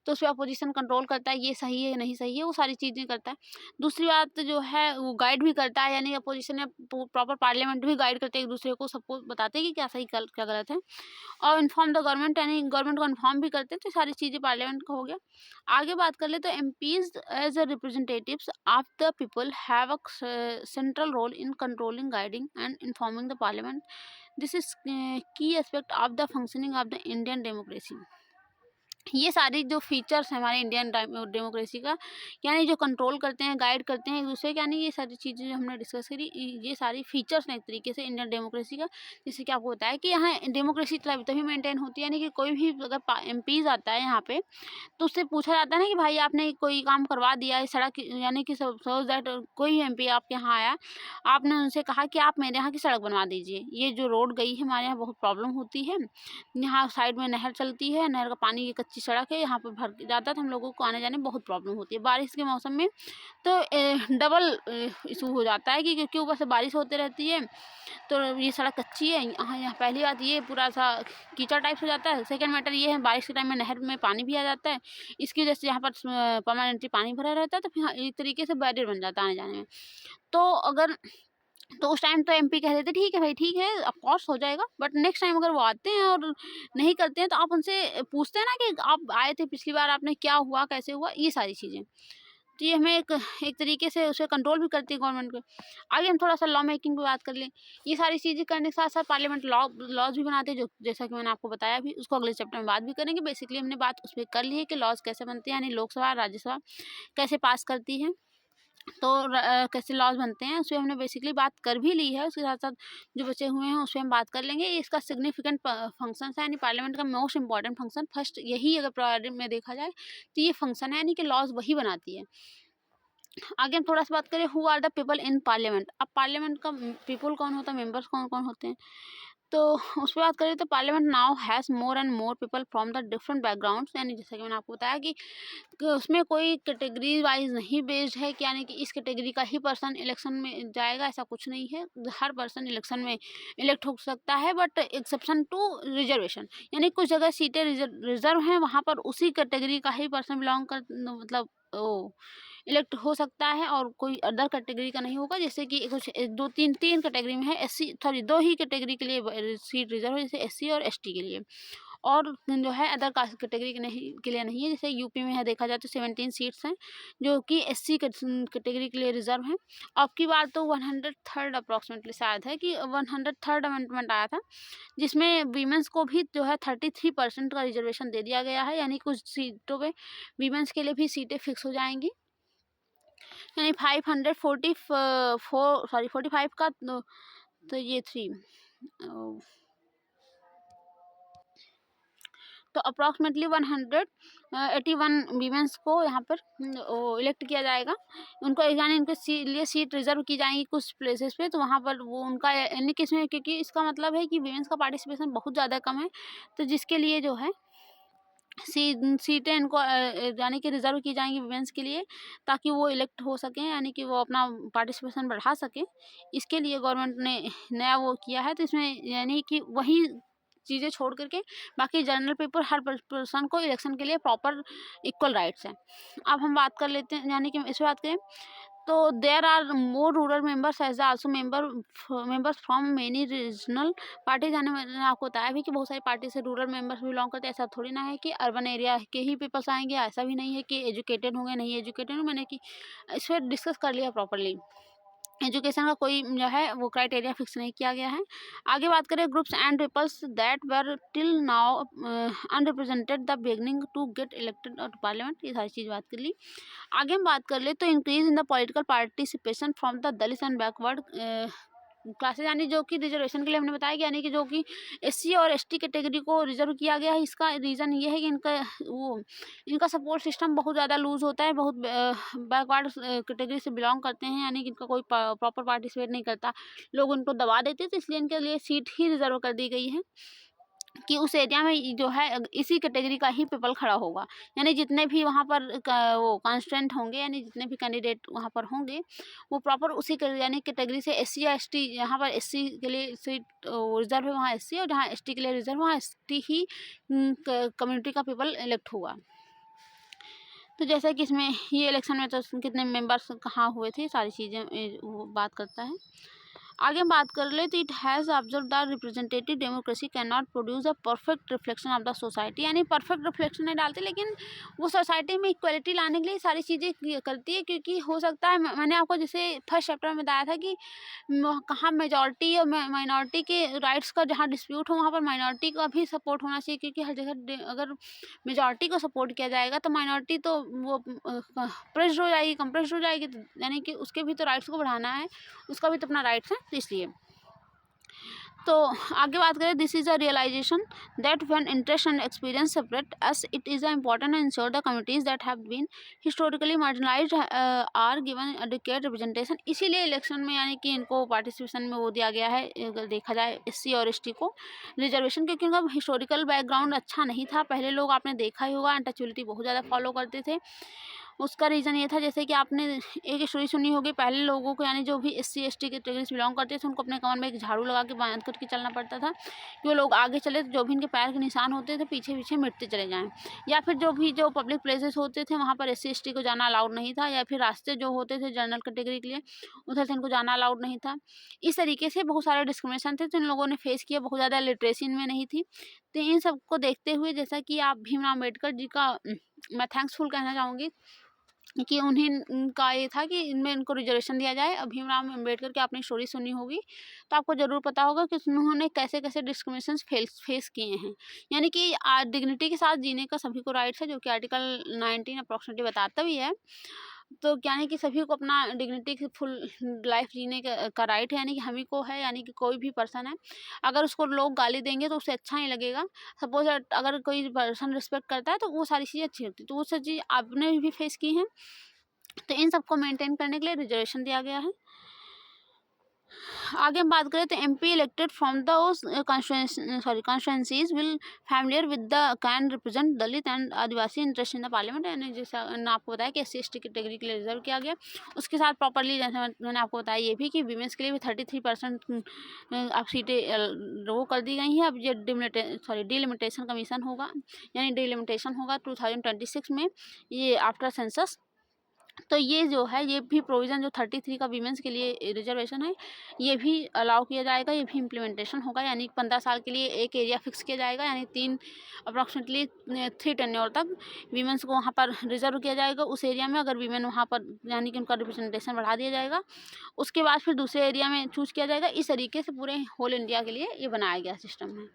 तो उस पर अपोजिशन कंट्रोल करता है, ये सही है नहीं सही है, वो सारी चीज़ें करता है। दूसरी बात जो है वो गाइड भी करता है, यानी अपोजिशन या प्रॉपर पार्लियामेंट भी गाइड करते हैं, एक दूसरे को सबको बताते हैं कि क्या सही क्या गलत है, और इन्फॉर्म द गवर्नमेंट, यानी गवर्नमेंट को इन्फॉर्म भी करते हैं। तो सारी चीज़ें पार्लियामेंट का हो गया। आगे बात कर ले तो MPs as a representatives of the people have a central role in controlling, guiding and informing the parliament, this is key aspect of the functioning of the Indian democracy. ये सारी जो फीचर्स हैं हमारे इंडियन डेमोक्रेसी का, यानी जो control करते हैं, गाइड करते हैं एक दूसरे के, यानी ये सारी चीज़ें जो हमने डिस्कस करी, ये सारी फीचर्स हैं एक तरीके से इंडियन डेमोक्रेसी का। जैसे कि आपको बताया कि यहाँ डेमोक्रेसी तभी मेंटेन होती है, यानी कि कोई भी अगर एमपीज आता है यहाँ पे, तो उससे पूछा जाता है ना कि भाई आपने कोई काम करवा दिया है, सड़क, यानी कि सपोज दैट कोई एमपी आपके यहाँ आया, आपने उनसे कहा कि आप मेरे यहाँ की सड़क बनवा दीजिए, ये जो रोड गई है हमारे यहाँ बहुत प्रॉब्लम होती है, यहाँ साइड में नहर चलती है, नहर का पानी की कच्ची सड़क है, यहाँ पर भर जाता है, तो हम लोगों को आने जाने में बहुत प्रॉब्लम होती है बारिश के मौसम में। तो डबल इशू हो जाता है कि क्योंकि ऊपर से बारिश होती रहती है, तो ये सड़क कच्ची है, यहाँ पहली बात ये पूरा सा कीचड़ टाइप हो जाता है। सेकंड मैटर ये है बारिश के टाइम में नहर में पानी भी आ जाता है, इसकी वजह से यहाँ पर परमानेंटली पानी भरा रहता है, तो फिर एक तरीके से बैरियर बन जाता है आने जाने में। तो उस टाइम तो एमपी कह देते ठीक है भाई, ठीक है ऑफ कोर्स हो जाएगा, बट नेक्स्ट टाइम अगर वो आते हैं और नहीं करते हैं, तो आप उनसे पूछते हैं ना कि आप आए थे पिछली बार, आपने क्या हुआ, कैसे हुआ, ये सारी चीज़ें। तो ये हमें एक तरीके से उसे कंट्रोल भी करती है गवर्नमेंट को। आगे हम थोड़ा सा लॉ मेकिंग की बात कर लें। ये सारी चीज़ें करने के साथ साथ पार्लियामेंट लॉज भी बनाते हैं, जो जैसा कि मैंने आपको बताया भी, उसको अगले चैप्टर में बात भी करेंगे। बेसिकली हमने बात उस पर कर ली है कि लॉज कैसे बनते हैं, यानी लोकसभा राज्यसभा कैसे पास करती है, तो कैसे लॉज बनते हैं, उसपे हमने बेसिकली बात कर भी ली है। उसके साथ साथ जो बचे हुए हैं उस पर हम बात कर लेंगे। इसका सिग्निफिकेंट फंक्शन है, यानी पार्लियामेंट का मोस्ट इंपॉर्टेंट फंक्शन फर्स्ट यही, अगर प्रायोरिटी में देखा जाए तो ये फंक्शन है, यानी कि लॉज वही बनाती है। आगे हम थोड़ा सा बात करें who are the people in parliament. अब पार्लियामेंट का पीपल कौन होता है, मेंबर्स कौन कौन होते हैं, तो उस पर बात करें तो parliament now has more and more people from the different backgrounds, यानी जैसे कि मैंने आपको बताया कि उसमें कोई कैटेगरी वाइज नहीं बेस्ड है कि यानी कि इस कैटेगरी का ही पर्सन इलेक्शन में जाएगा, ऐसा कुछ नहीं है। हर पर्सन इलेक्शन में इलेक्ट हो सकता है, बट एक्सेप्शन टू रिजर्वेशन, यानी कुछ जगह सीटें रिजर्व हैं, वहाँ पर उसी कैटेगरी का ही पर्सन बिलोंग कर मतलब ओ इलेक्ट हो सकता है और कोई अदर कैटेगरी का नहीं होगा। जैसे कि कुछ दो तीन तीन कैटेगरी में है, एससी सॉरी दो ही कैटेगरी के लिए सीट रिजर्व है, जैसे एससी और एसटी के लिए, और जो है अदर कास्ट कैटेगरी के लिए नहीं है। जैसे यूपी में है देखा जाए तो 17 सीट्स हैं जो कि एससी कैटेगरी के लिए रिजर्व हैं। अब की बार तो 103rd अप्रॉक्सीमेटली शायद है कि 103rd अमेंडमेंट आया था, जिसमें वीमेंस को भी जो है 33% का रिजर्वेशन दे दिया गया है, यानी कुछ सीटों पे वीमेंस के लिए भी सीटें फिक्स हो जाएंगी। यानी 45 का तो ये 3 तो अप्रॉक्सीमेटली 181 वीमेंस को यहाँ पर इलेक्ट किया जाएगा। उनको यानी उनके लिए सीट रिजर्व की जाएंगी कुछ प्लेसेस पे, तो वहाँ पर वो उनका यानी कि इसमें, क्योंकि इसका मतलब है कि वीमेंस का पार्टिसिपेशन बहुत ज़्यादा कम है, तो जिसके लिए जो है सीटें इनको यानी कि रिजर्व की जाएंगी वीमेंस के लिए, ताकि वो इलेक्ट हो सकें, यानी कि वो अपना पार्टिसिपेशन बढ़ा सकें। इसके लिए गवर्नमेंट ने नया वो किया है, तो इसमें यानी कि वही चीज़ें छोड़ करके बाकी जनरल पेपर हर पर्सन को इलेक्शन के लिए प्रॉपर इक्वल राइट्स हैं। अब हम बात कर लेते हैं, यानी कि इस पर बात करें तो there are more rural members as also members from many regional parties, यानी मैंने आपको बताया भी कि बहुत सारी पार्टी से रूरल मेंबर्स बिलोंग करते हैं। ऐसा थोड़ी ना है कि अर्बन एरिया के ही पीपल्स आएंगे, ऐसा भी नहीं है कि एजुकेटेड होंगे नहीं एजुकेटेड होंगे। मैंने कि इस पर डिस्कस कर लिया प्रॉपरली। एजुकेशन का कोई जो है वो क्राइटेरिया फिक्स नहीं किया गया है। आगे बात करें groups and peoples that were till now unrepresented the beginning to get elected to parliament, ये सारी चीज़ बात कर ली। आगे हम बात कर ले तो increase in the political participation from the Dalit and backward classes, यानी जो कि रिजर्वेशन के लिए हमने बताया कि यानी कि जो कि एससी और एसटी कैटेगरी को रिजर्व किया गया है। इसका रीज़न ये है कि इनका सपोर्ट सिस्टम बहुत ज़्यादा लूज होता है, बहुत बैकवर्ड कैटेगरी से बिलोंग करते हैं, यानी कि इनका कोई प्रॉपर पार्टिसिपेट नहीं करता, लोग उनको दबा देते हैं, तो इसलिए इनके लिए सीट ही रिजर्व कर दी गई है कि उस एरिया में जो है इसी कैटेगरी का ही पीपल खड़ा होगा। यानी जितने भी वहाँ पर वो कॉन्स्टेंट होंगे, यानी जितने भी कैंडिडेट वहाँ पर होंगे वो प्रॉपर उसी यानी कैटेगरी से एससी या एसटी, यहाँ पर एससी के लिए सीट रिजर्व है वहाँ एससी, और जहाँ एसटी के लिए रिजर्व वहाँ एसटी ही कम्युनिटी का पीपल इलेक्ट होगा। तो जैसे कि इसमें ये इलेक्शन में तो कितने मेंबर्स कहाँ हुए थे, सारी चीज़ें वो बात करता है। आगे हम बात कर ले तो it has observe the representative democracy can not produce a perfect reflection of the society, यानी परफेक्ट रिफ्लेक्शन नहीं डालते, लेकिन वो सोसाइटी में इक्वलिटी लाने के लिए सारी चीज़ें करती है। क्योंकि हो सकता है मैंने आपको जैसे फर्स्ट चैप्टर में बताया था कि कहाँ मेजॉरिटी और माइनॉरिटी के राइट्स का जहाँ डिस्प्यूट हो वहाँ पर माइनॉरिटी का भी सपोर्ट होना चाहिए, क्योंकि हर जगह अगर मेजॉरिटी को सपोर्ट किया जाएगा तो माइनॉरिटी तो वो प्रेस्ड हो जाएगी, कंप्रेस्ड हो जाएगी, यानी कि उसके भी तो राइट्स को बढ़ाना है, उसका भी तो अपना राइट्स है, तो इसलिए। तो आगे बात करें this is a realisation that when interest and experience separates it is important ensure the communities that have been historically marginalised are given adequate representation. इसीलिए इलेक्शन में यानी कि इनको पार्टिसिपेशन में वो दिया गया है, अगर देखा जाए एससी और एसटी को रिजर्वेशन, क्योंकि उनका हिस्टोरिकल बैकग्राउंड अच्छा नहीं था। पहले लोग आपने देखा ही होगा अनटचेबिलिटी बहुत ज़्यादा फॉलो करते थे। उसका रीज़न ये था, जैसे कि आपने एक स्टोरी सुनी होगी, पहले लोगों को यानी जो भी एससी एसटी कैटेगरी से बिलोंग करते थे उनको अपने कमर में एक झाड़ू लगा के बांध करके चलना पड़ता था कि वो लोग आगे चले तो जो भी इनके पैर के निशान होते थे पीछे पीछे मिटते चले जाएं। या फिर जो पब्लिक प्लेसेस होते थे वहाँ पर एससी एसटी को जाना अलाउड नहीं था, या फिर रास्ते जो होते थे जनरल कैटेगरी के लिए उधर से इनको जाना अलाउड नहीं था। इस तरीके से बहुत सारे डिस्क्रिमिनेशन थे जो इन लोगों ने फेस किया, बहुत ज़्यादा लिटरेसी इनमें नहीं थी। तो इन सबको देखते हुए जैसा कि आप भीमराव अम्बेडकर जी का मैं थैंक्सफुल कहना चाहूँगी कि उनका ये था कि इनमें इनको रिजर्वेशन दिया जाए। अब भीमराव अम्बेडकर की आपने स्टोरी सुनी होगी तो आपको ज़रूर पता होगा कि उन्होंने कैसे कैसे डिस्क्रिमिनेशन फेस किए हैं, यानी कि डिग्निटी के साथ जीने का सभी को राइट्स है, जो कि आर्टिकल 19 अप्रॉक्सीमेटली बताता भी है। तो यानी कि सभी को अपना डिग्निटी की फुल लाइफ जीने का राइट है, यानी कि हम ही को है, यानी कि कोई भी पर्सन है अगर उसको लोग गाली देंगे तो उसे अच्छा नहीं लगेगा। सपोज अगर कोई पर्सन रिस्पेक्ट करता है तो वो सारी चीज़ें अच्छी होती है, तो वो सब चीज़ आपने भी फेस की हैं। तो इन सबको मेंटेन करने के लिए रिजर्वेशन दिया गया है। आगे हम बात करें तो MP elected from the constituencies will familiar with the can represent Dalit and Adivasi interest in the parliament. यानी जैसे आपको बताया कि SC/ST कैटेगरी के लिए रिजर्व किया गया, उसके साथ प्रॉपरली जैसे मैंने आपको बताया ये भी कि वीमेंस के लिए भी 33% अब सीटें वो कर दी गई हैं। अब ये डिलिमिटेशन कमीशन होगा, यानी डिलिमिटेशन होगा 2026 में, ये आफ्टर सेंसस। तो ये जो है ये भी प्रोविज़न जो 33 का वीमेंस के लिए रिजर्वेशन है, ये भी अलाउ किया जाएगा, ये भी इम्प्लीमेंटेशन होगा। यानी 15 साल के लिए एक एरिया फिक्स किया जाएगा, यानी 3 अप्रॉक्सीमेटली 3 टेन्योर तक वीमेंस को वहाँ पर रिजर्व किया जाएगा उस एरिया में। अगर वीमेन वहाँ पर यानी कि उनका रिप्रेजेंटेशन बढ़ा दिया जाएगा, उसके बाद फिर दूसरे एरिया में चूज़ किया जाएगा। इस तरीके से पूरे होल इंडिया के लिए ये बनाया गया सिस्टम है।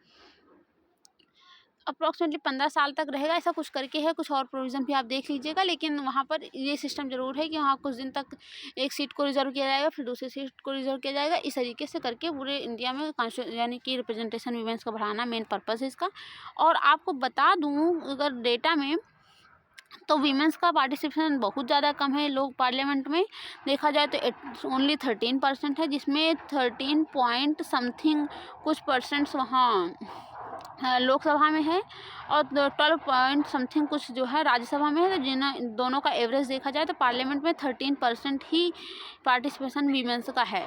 अप्रॉक्सीमेटली 15 साल तक रहेगा, ऐसा कुछ करके है। कुछ और प्रोविज़न भी आप देख लीजिएगा, लेकिन वहाँ पर ये सिस्टम ज़रूर है कि वहाँ कुछ दिन तक एक सीट को रिजर्व किया जाएगा, फिर दूसरी सीट को रिजर्व किया जाएगा। इस तरीके से करके पूरे इंडिया में यानी कि रिप्रेजेंटेशन वीमेंस को बढ़ाना मेन पर्पज़ है इसका। और आपको बता दूँ अगर डेटा में, तो वीमेंस का पार्टिसिपेशन बहुत ज़्यादा कम है। लोग पार्लियामेंट में देखा जाए तो ओनली 13% है, जिसमें 13 पॉइंट समथिंग कुछ परसेंट्स वहाँ लोकसभा में है और 12 पॉइंट समथिंग कुछ जो है राज्यसभा में है। तो जिन दोनों का एवरेज देखा जाए तो पार्लियामेंट में 13% ही पार्टिसिपेशन वीमेंस का है।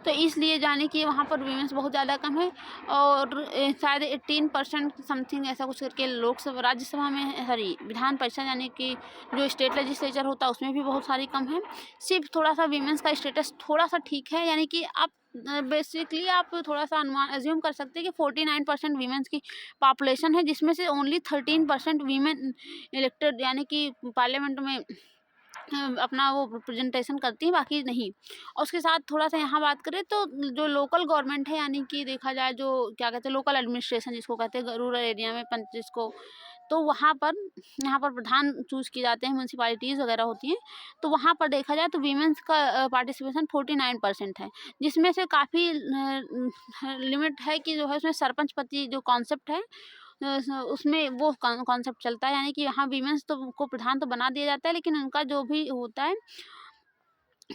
तो इसलिए जाने कि वहाँ पर वीमेंस बहुत ज़्यादा कम है। और शायद 18% समथिंग ऐसा कुछ करके लोकसभा राज्यसभा में है, सॉरी विधान परिषद यानी कि जो स्टेट लेजिस्लेचर होता है उसमें भी बहुत सारी कम है। सिर्फ थोड़ा सा वीमेंस का स्टेटस थोड़ा सा ठीक है, यानी कि आप बेसिकली आप थोड़ा सा अनुमान एज्यूम कर सकते हैं कि 49% वीमेंस की पॉपुलेशन है, जिसमें से ओनली 13% वीमेन इलेक्टेड यानी कि पार्लियामेंट में अपना वो रिप्रेजेंटेशन करती हैं, बाकी नहीं। और उसके साथ थोड़ा सा यहाँ बात करें तो जो लोकल गवर्नमेंट है, यानी कि देखा जाए जो क्या कहते हैं लोकल एडमिनिस्ट्रेशन जिसको कहते हैं रूरल एरिया में पंच जिसको, तो वहाँ पर यहाँ पर प्रधान चूज़ किए जाते हैं, म्यूनसिपालिटीज़ वगैरह होती हैं। तो वहाँ पर देखा जाए तो वीमेंस का पार्टिसिपेशन 49% है, जिसमें से काफ़ी लिमिट है कि जो है उसमें सरपंच पति जो कॉन्सेप्ट है उसमें वो कॉन्सेप्ट चलता है। यानी कि यहाँ वीमेंस तो को प्रधान तो बना दिया जाता है, लेकिन उनका जो भी होता है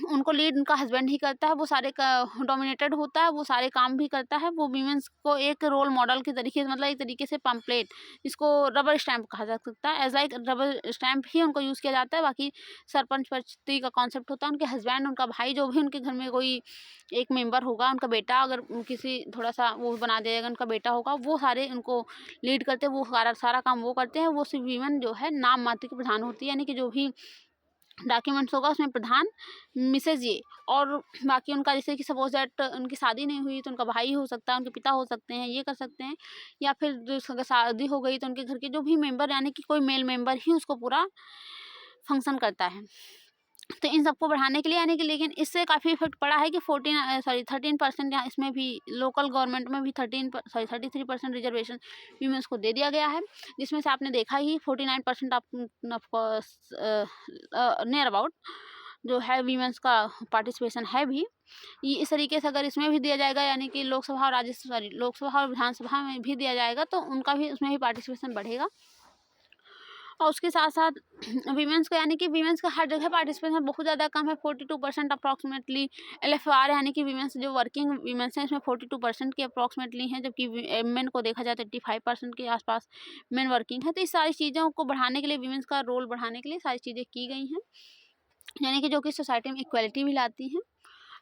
उनको लीड उनका हस्बैंड ही करता है। वो सारे का डोमिनेटेड होता है, वो सारे काम भी करता है। वो वीमेंस को एक रोल मॉडल के तरीके से, मतलब एक तरीके से पम्पलेट, इसको रबर स्टैम्प कहा जा सकता है, एज लाइक रबर स्टैम्प ही उनको यूज़ किया जाता है। बाकी सरपंच पति का कॉन्सेप्ट होता है, उनके हस्बैंड, उनका भाई, जो भी उनके घर में कोई एक मेंबर होगा, उनका बेटा, अगर किसी थोड़ा सा वो बना दिया जाएगा, उनका बेटा होगा, वो सारे उनको लीड करते हैं, वो सारा काम वो करते हैं। वो सिर्फ वीमेन जो है नाम मात्र की प्रधान होती है, यानी कि जो भी डॉक्यूमेंट्स होगा उसमें प्रधान मिसेज ये, और बाकी उनका जैसे कि सपोज दैट उनकी शादी नहीं हुई तो उनका भाई हो सकता है, उनके पिता हो सकते हैं, ये कर सकते हैं। या फिर जो अगर शादी हो गई तो उनके घर के जो भी मेंबर, यानी कि कोई मेल मेंबर ही उसको पूरा फंक्शन करता है। तो इन सबको बढ़ाने के लिए, यानी कि लेकिन इससे काफ़ी इफेक्ट पड़ा है कि 13% यहाँ इसमें भी लोकल गवर्नमेंट में भी 33% रिजर्वेशन वीमेंस को दे दिया गया है, जिसमें से आपने देखा ही 49% ऑफकोर्स नियर अबाउट जो है वीमेंस का पार्टिसिपेशन है भी। ये इस तरीके से अगर इसमें भी दिया जाएगा, यानी कि लोकसभा और लोकसभा और विधानसभा में भी दिया जाएगा, तो उनका भी उसमें भी पार्टिसिपेशन बढ़ेगा। और उसके साथ साथ वीमेंस का, यानी कि वीमेंस का हर जगह पार्टिसिपेशन बहुत ज़्यादा कम है, 42% अप्रॉक्सीमेटली LFR, यानी कि वीमेंस जो वर्किंग वीमेंस हैं इसमें 42% की अप्रॉक्सीमेटली हैं, जबकि मेन को देखा जाए तो 85% के आसपास मेन वर्किंग है। तो इस सारी चीज़ों को बढ़ाने के लिए, वीमेंस का रोल बढ़ाने के लिए सारी चीज़ें की गई हैं, यानी कि जो कि सोसाइटी में इक्वलिटी भी लाती हैं।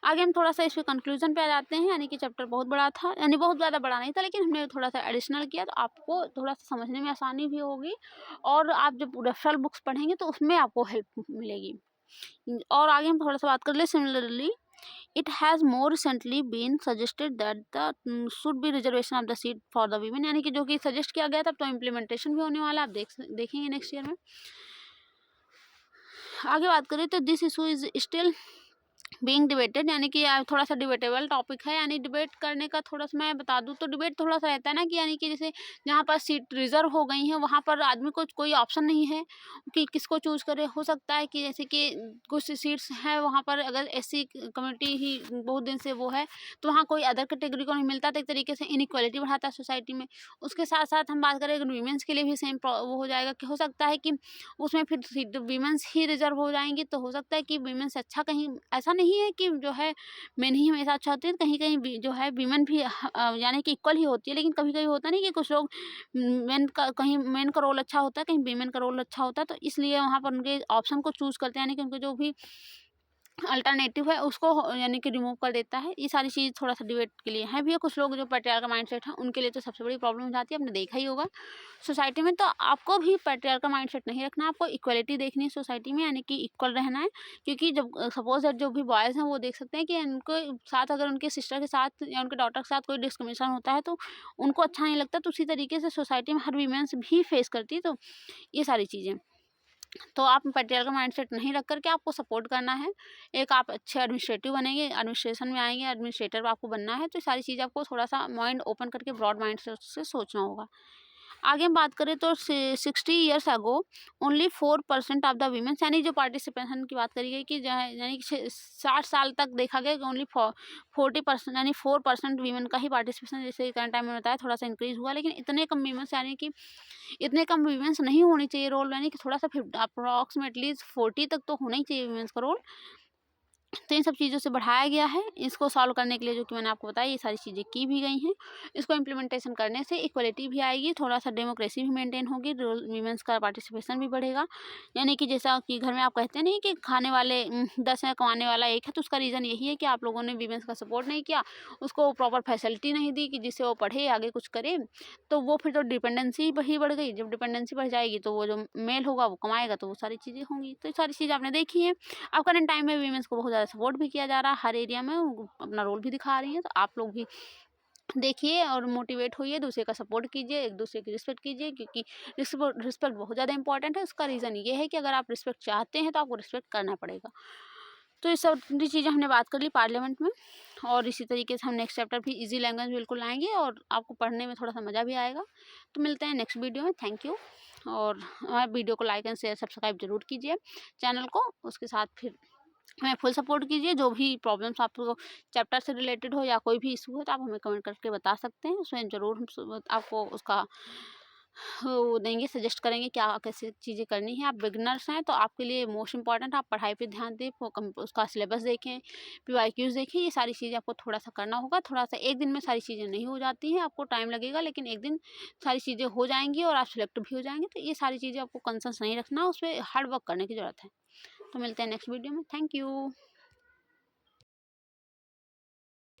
आगे हम थोड़ा सा इसके कंक्लूजन पे आ जाते हैं, यानी कि चैप्टर बहुत बड़ा था, यानी बहुत ज़्यादा बड़ा नहीं था, लेकिन हमने थोड़ा सा एडिशनल किया तो आपको थोड़ा सा समझने में आसानी भी होगी, और आप जब रेफरल बुक्स पढ़ेंगे तो उसमें आपको हेल्प मिलेगी। और आगे हम थोड़ा सा बात कर ले similarly, it has more recently been suggested that the should be reservation of the seat for the women, यानी कि जो कि सजेस्ट किया गया था, तो इम्प्लीमेंटेशन भी होने वाला है, आप देखेंगे नेक्स्ट ईयर में। आगे बात करें तो this issue is still being debated, यानी कि थोड़ा सा डिबेटेबल टॉपिक है। यानी डिबेट करने का थोड़ा सा मैं बता दूं तो डिबेट थोड़ा सा रहता है ना कि यानी कि जैसे जहाँ पर सीट रिजर्व हो गई है वहाँ पर आदमी को कोई ऑप्शन नहीं है कि किसको चूज करे। हो सकता है कि जैसे कि कुछ सीट्स हैं वहाँ पर अगर एससी कम्युनिटी ही बहुत दिन से वो है तो वहाँ कोई अदर कैटेगरी को नहीं मिलता, तो एक तरीके से इनइक्वालिटी बढ़ाता है सोसाइटी में। उसके साथ साथ हम बात करें अगर वीमेंस के लिए भी सेम वो हो जाएगा कि हो सकता है कि उसमें फिर वीमेंस ही रिजर्व हो जाएंगी, तो हो सकता है कि वीमेंस अच्छा, कहीं ऐसा नहीं है कि जो है मेन ही हमेशा अच्छा होती है, कहीं कहीं जो है वीमेन भी यानी कि इक्वल ही होती है। लेकिन कभी कभी होता नहीं कि कुछ लोग मेन का कहीं मेन का रोल अच्छा होता है, कहीं वीमेन का रोल अच्छा होता है, तो इसलिए वहाँ पर उनके ऑप्शन को चूज करते हैं, यानी कि उनके जो भी अल्टरनेटिव है उसको यानी कि रिमूव कर देता है। ये सारी चीज़ थोड़ा सा डिबेट के लिए है भी है। कुछ लोग जो पैट्रियार्कल माइंडसेट है उनके लिए तो सबसे बड़ी प्रॉब्लम हो जाती है, आपने देखा ही होगा सोसाइटी में। तो आपको भी पैट्रियार्कल माइंडसेट नहीं रखना, आपको इक्वलिटी देखनी है सोसाइटी में, यानी कि इक्वल रहना है। क्योंकि जब सपोज दैट जो भी बॉयज़ हैं वो देख सकते हैं कि उनके साथ अगर उनके सिस्टर के साथ या उनके डॉटर के साथ कोई डिस्क्रिमिनेशन होता है तो उनको अच्छा नहीं लगता। तो उसी तरीके से सोसाइटी में हर वीमेंस भी फेस करती है। तो ये सारी चीज़ें, तो आप पैट्रियार्कल माइंडसेट नहीं रख कर के आपको सपोर्ट करना है। एक आप अच्छे एडमिनिस्ट्रेटिव बनेंगे, एडमिनिस्ट्रेशन में आएँगे, एडमिनिस्ट्रेटर आपको बनना है, तो ये सारी चीज़ें आपको थोड़ा-सा माइंड ओपन करके ब्रॉड माइंडसेट से सोचना होगा। आगे हम बात करें तो 60 years ago only 4% of the women's, यानी जो पार्टिसिपेशन की बात करी गई कि जो है यानी कि 60 साल तक देखा गया कि ओनली 40% यानी 4% वीमेन का ही पार्टिसिपेशन, जैसे करंट टाइम में बताया थोड़ा सा इंक्रीज हुआ। लेकिन इतने कम वीमेंस, यानी कि इतने कम वीमेंस नहीं होनी चाहिए रोल, यानी कि थोड़ा सा अप्रॉक्सीमेटली 40 तक तो होना ही चाहिए वीमेंस का रोल। तो इन सब चीज़ों से बढ़ाया गया है। इसको सॉल्व करने के लिए जो कि मैंने आपको बताया ये सारी चीज़ें की भी गई हैं। इसको इम्प्लीमेंटेशन करने से इक्वलिटी भी आएगी, थोड़ा-सा डेमोक्रेसी भी मेंटेन होगी, रोल वीमेंस का पार्टिसिपेशन भी बढ़ेगा। यानी कि जैसा कि घर में आप कहते नहीं कि खाने वाले 10 हैं, कमाने वाला 1 है, तो उसका रीज़न यही है कि आप लोगों ने वीमेंस का सपोर्ट नहीं किया, उसको प्रॉपर फैसिलिटी नहीं दी कि जिससे वो पढ़े, आगे कुछ करे। तो वो फिर तो डिपेंडेंसी ही बढ़ गई। जब डिपेंडेंसी बढ़ जाएगी तो वो जो मेल होगा वो कमाएगा, तो वो सारी चीज़ें होंगी। तो ये सारी चीज़ें आपने देखी हैं। अब करंट टाइम में वीमेंस को बहुत ज़्यादा सपोर्ट भी किया जा रहा है, हर एरिया में वो अपना रोल भी दिखा रही हैं। तो आप लोग भी देखिए और मोटिवेट होइए, दूसरे का सपोर्ट कीजिए, एक दूसरे की रिस्पेक्ट कीजिए, क्योंकि रिस्पेक्ट बहुत ज़्यादा इंपॉर्टेंट है। उसका रीज़न ये है कि अगर आप रिस्पेक्ट चाहते हैं तो आपको रिस्पेक्ट करना पड़ेगा। तो ये सब चीज़ें हमने बात कर ली पार्लियामेंट में, और इसी तरीके से हम नेक्स्ट चैप्टर भी इजी लैंग्वेज बिल्कुल लाएंगे और आपको पढ़ने में थोड़ा सा मज़ा भी आएगा। तो मिलते हैं नेक्स्ट वीडियो में। Thank you. और हमारे वीडियो को लाइक एंड शेयर सब्सक्राइब जरूर कीजिए चैनल को। उसके साथ फिर हमें फुल सपोर्ट कीजिए। जो भी प्रॉब्लम्स आपको चैप्टर से रिलेटेड हो या कोई भी इशू हो तो आप हमें कमेंट करके बता सकते हैं। उसमें ज़रूर हम आपको उसका वो देंगे, सजेस्ट करेंगे क्या कैसे चीज़ें करनी है। आप बिगनर्स हैं तो आपके लिए मोस्ट इंपॉर्टेंट आप पढ़ाई पे ध्यान दें, उसका सिलेबस देखें, पीवाईक्यूज देखें। ये सारी चीज़ें आपको थोड़ा सा करना होगा। थोड़ा सा एक दिन में सारी चीज़ें नहीं हो जाती हैं, आपको टाइम लगेगा, लेकिन एक दिन सारी चीज़ें हो जाएंगी और आप सिलेक्ट भी हो जाएंगे। तो ये सारी चीज़ें आपको कंसर्न नहीं रखना, उस पर हार्ड वर्क करने की ज़रूरत है। तो मिलते हैं नेक्स्ट वीडियो में। Thank you.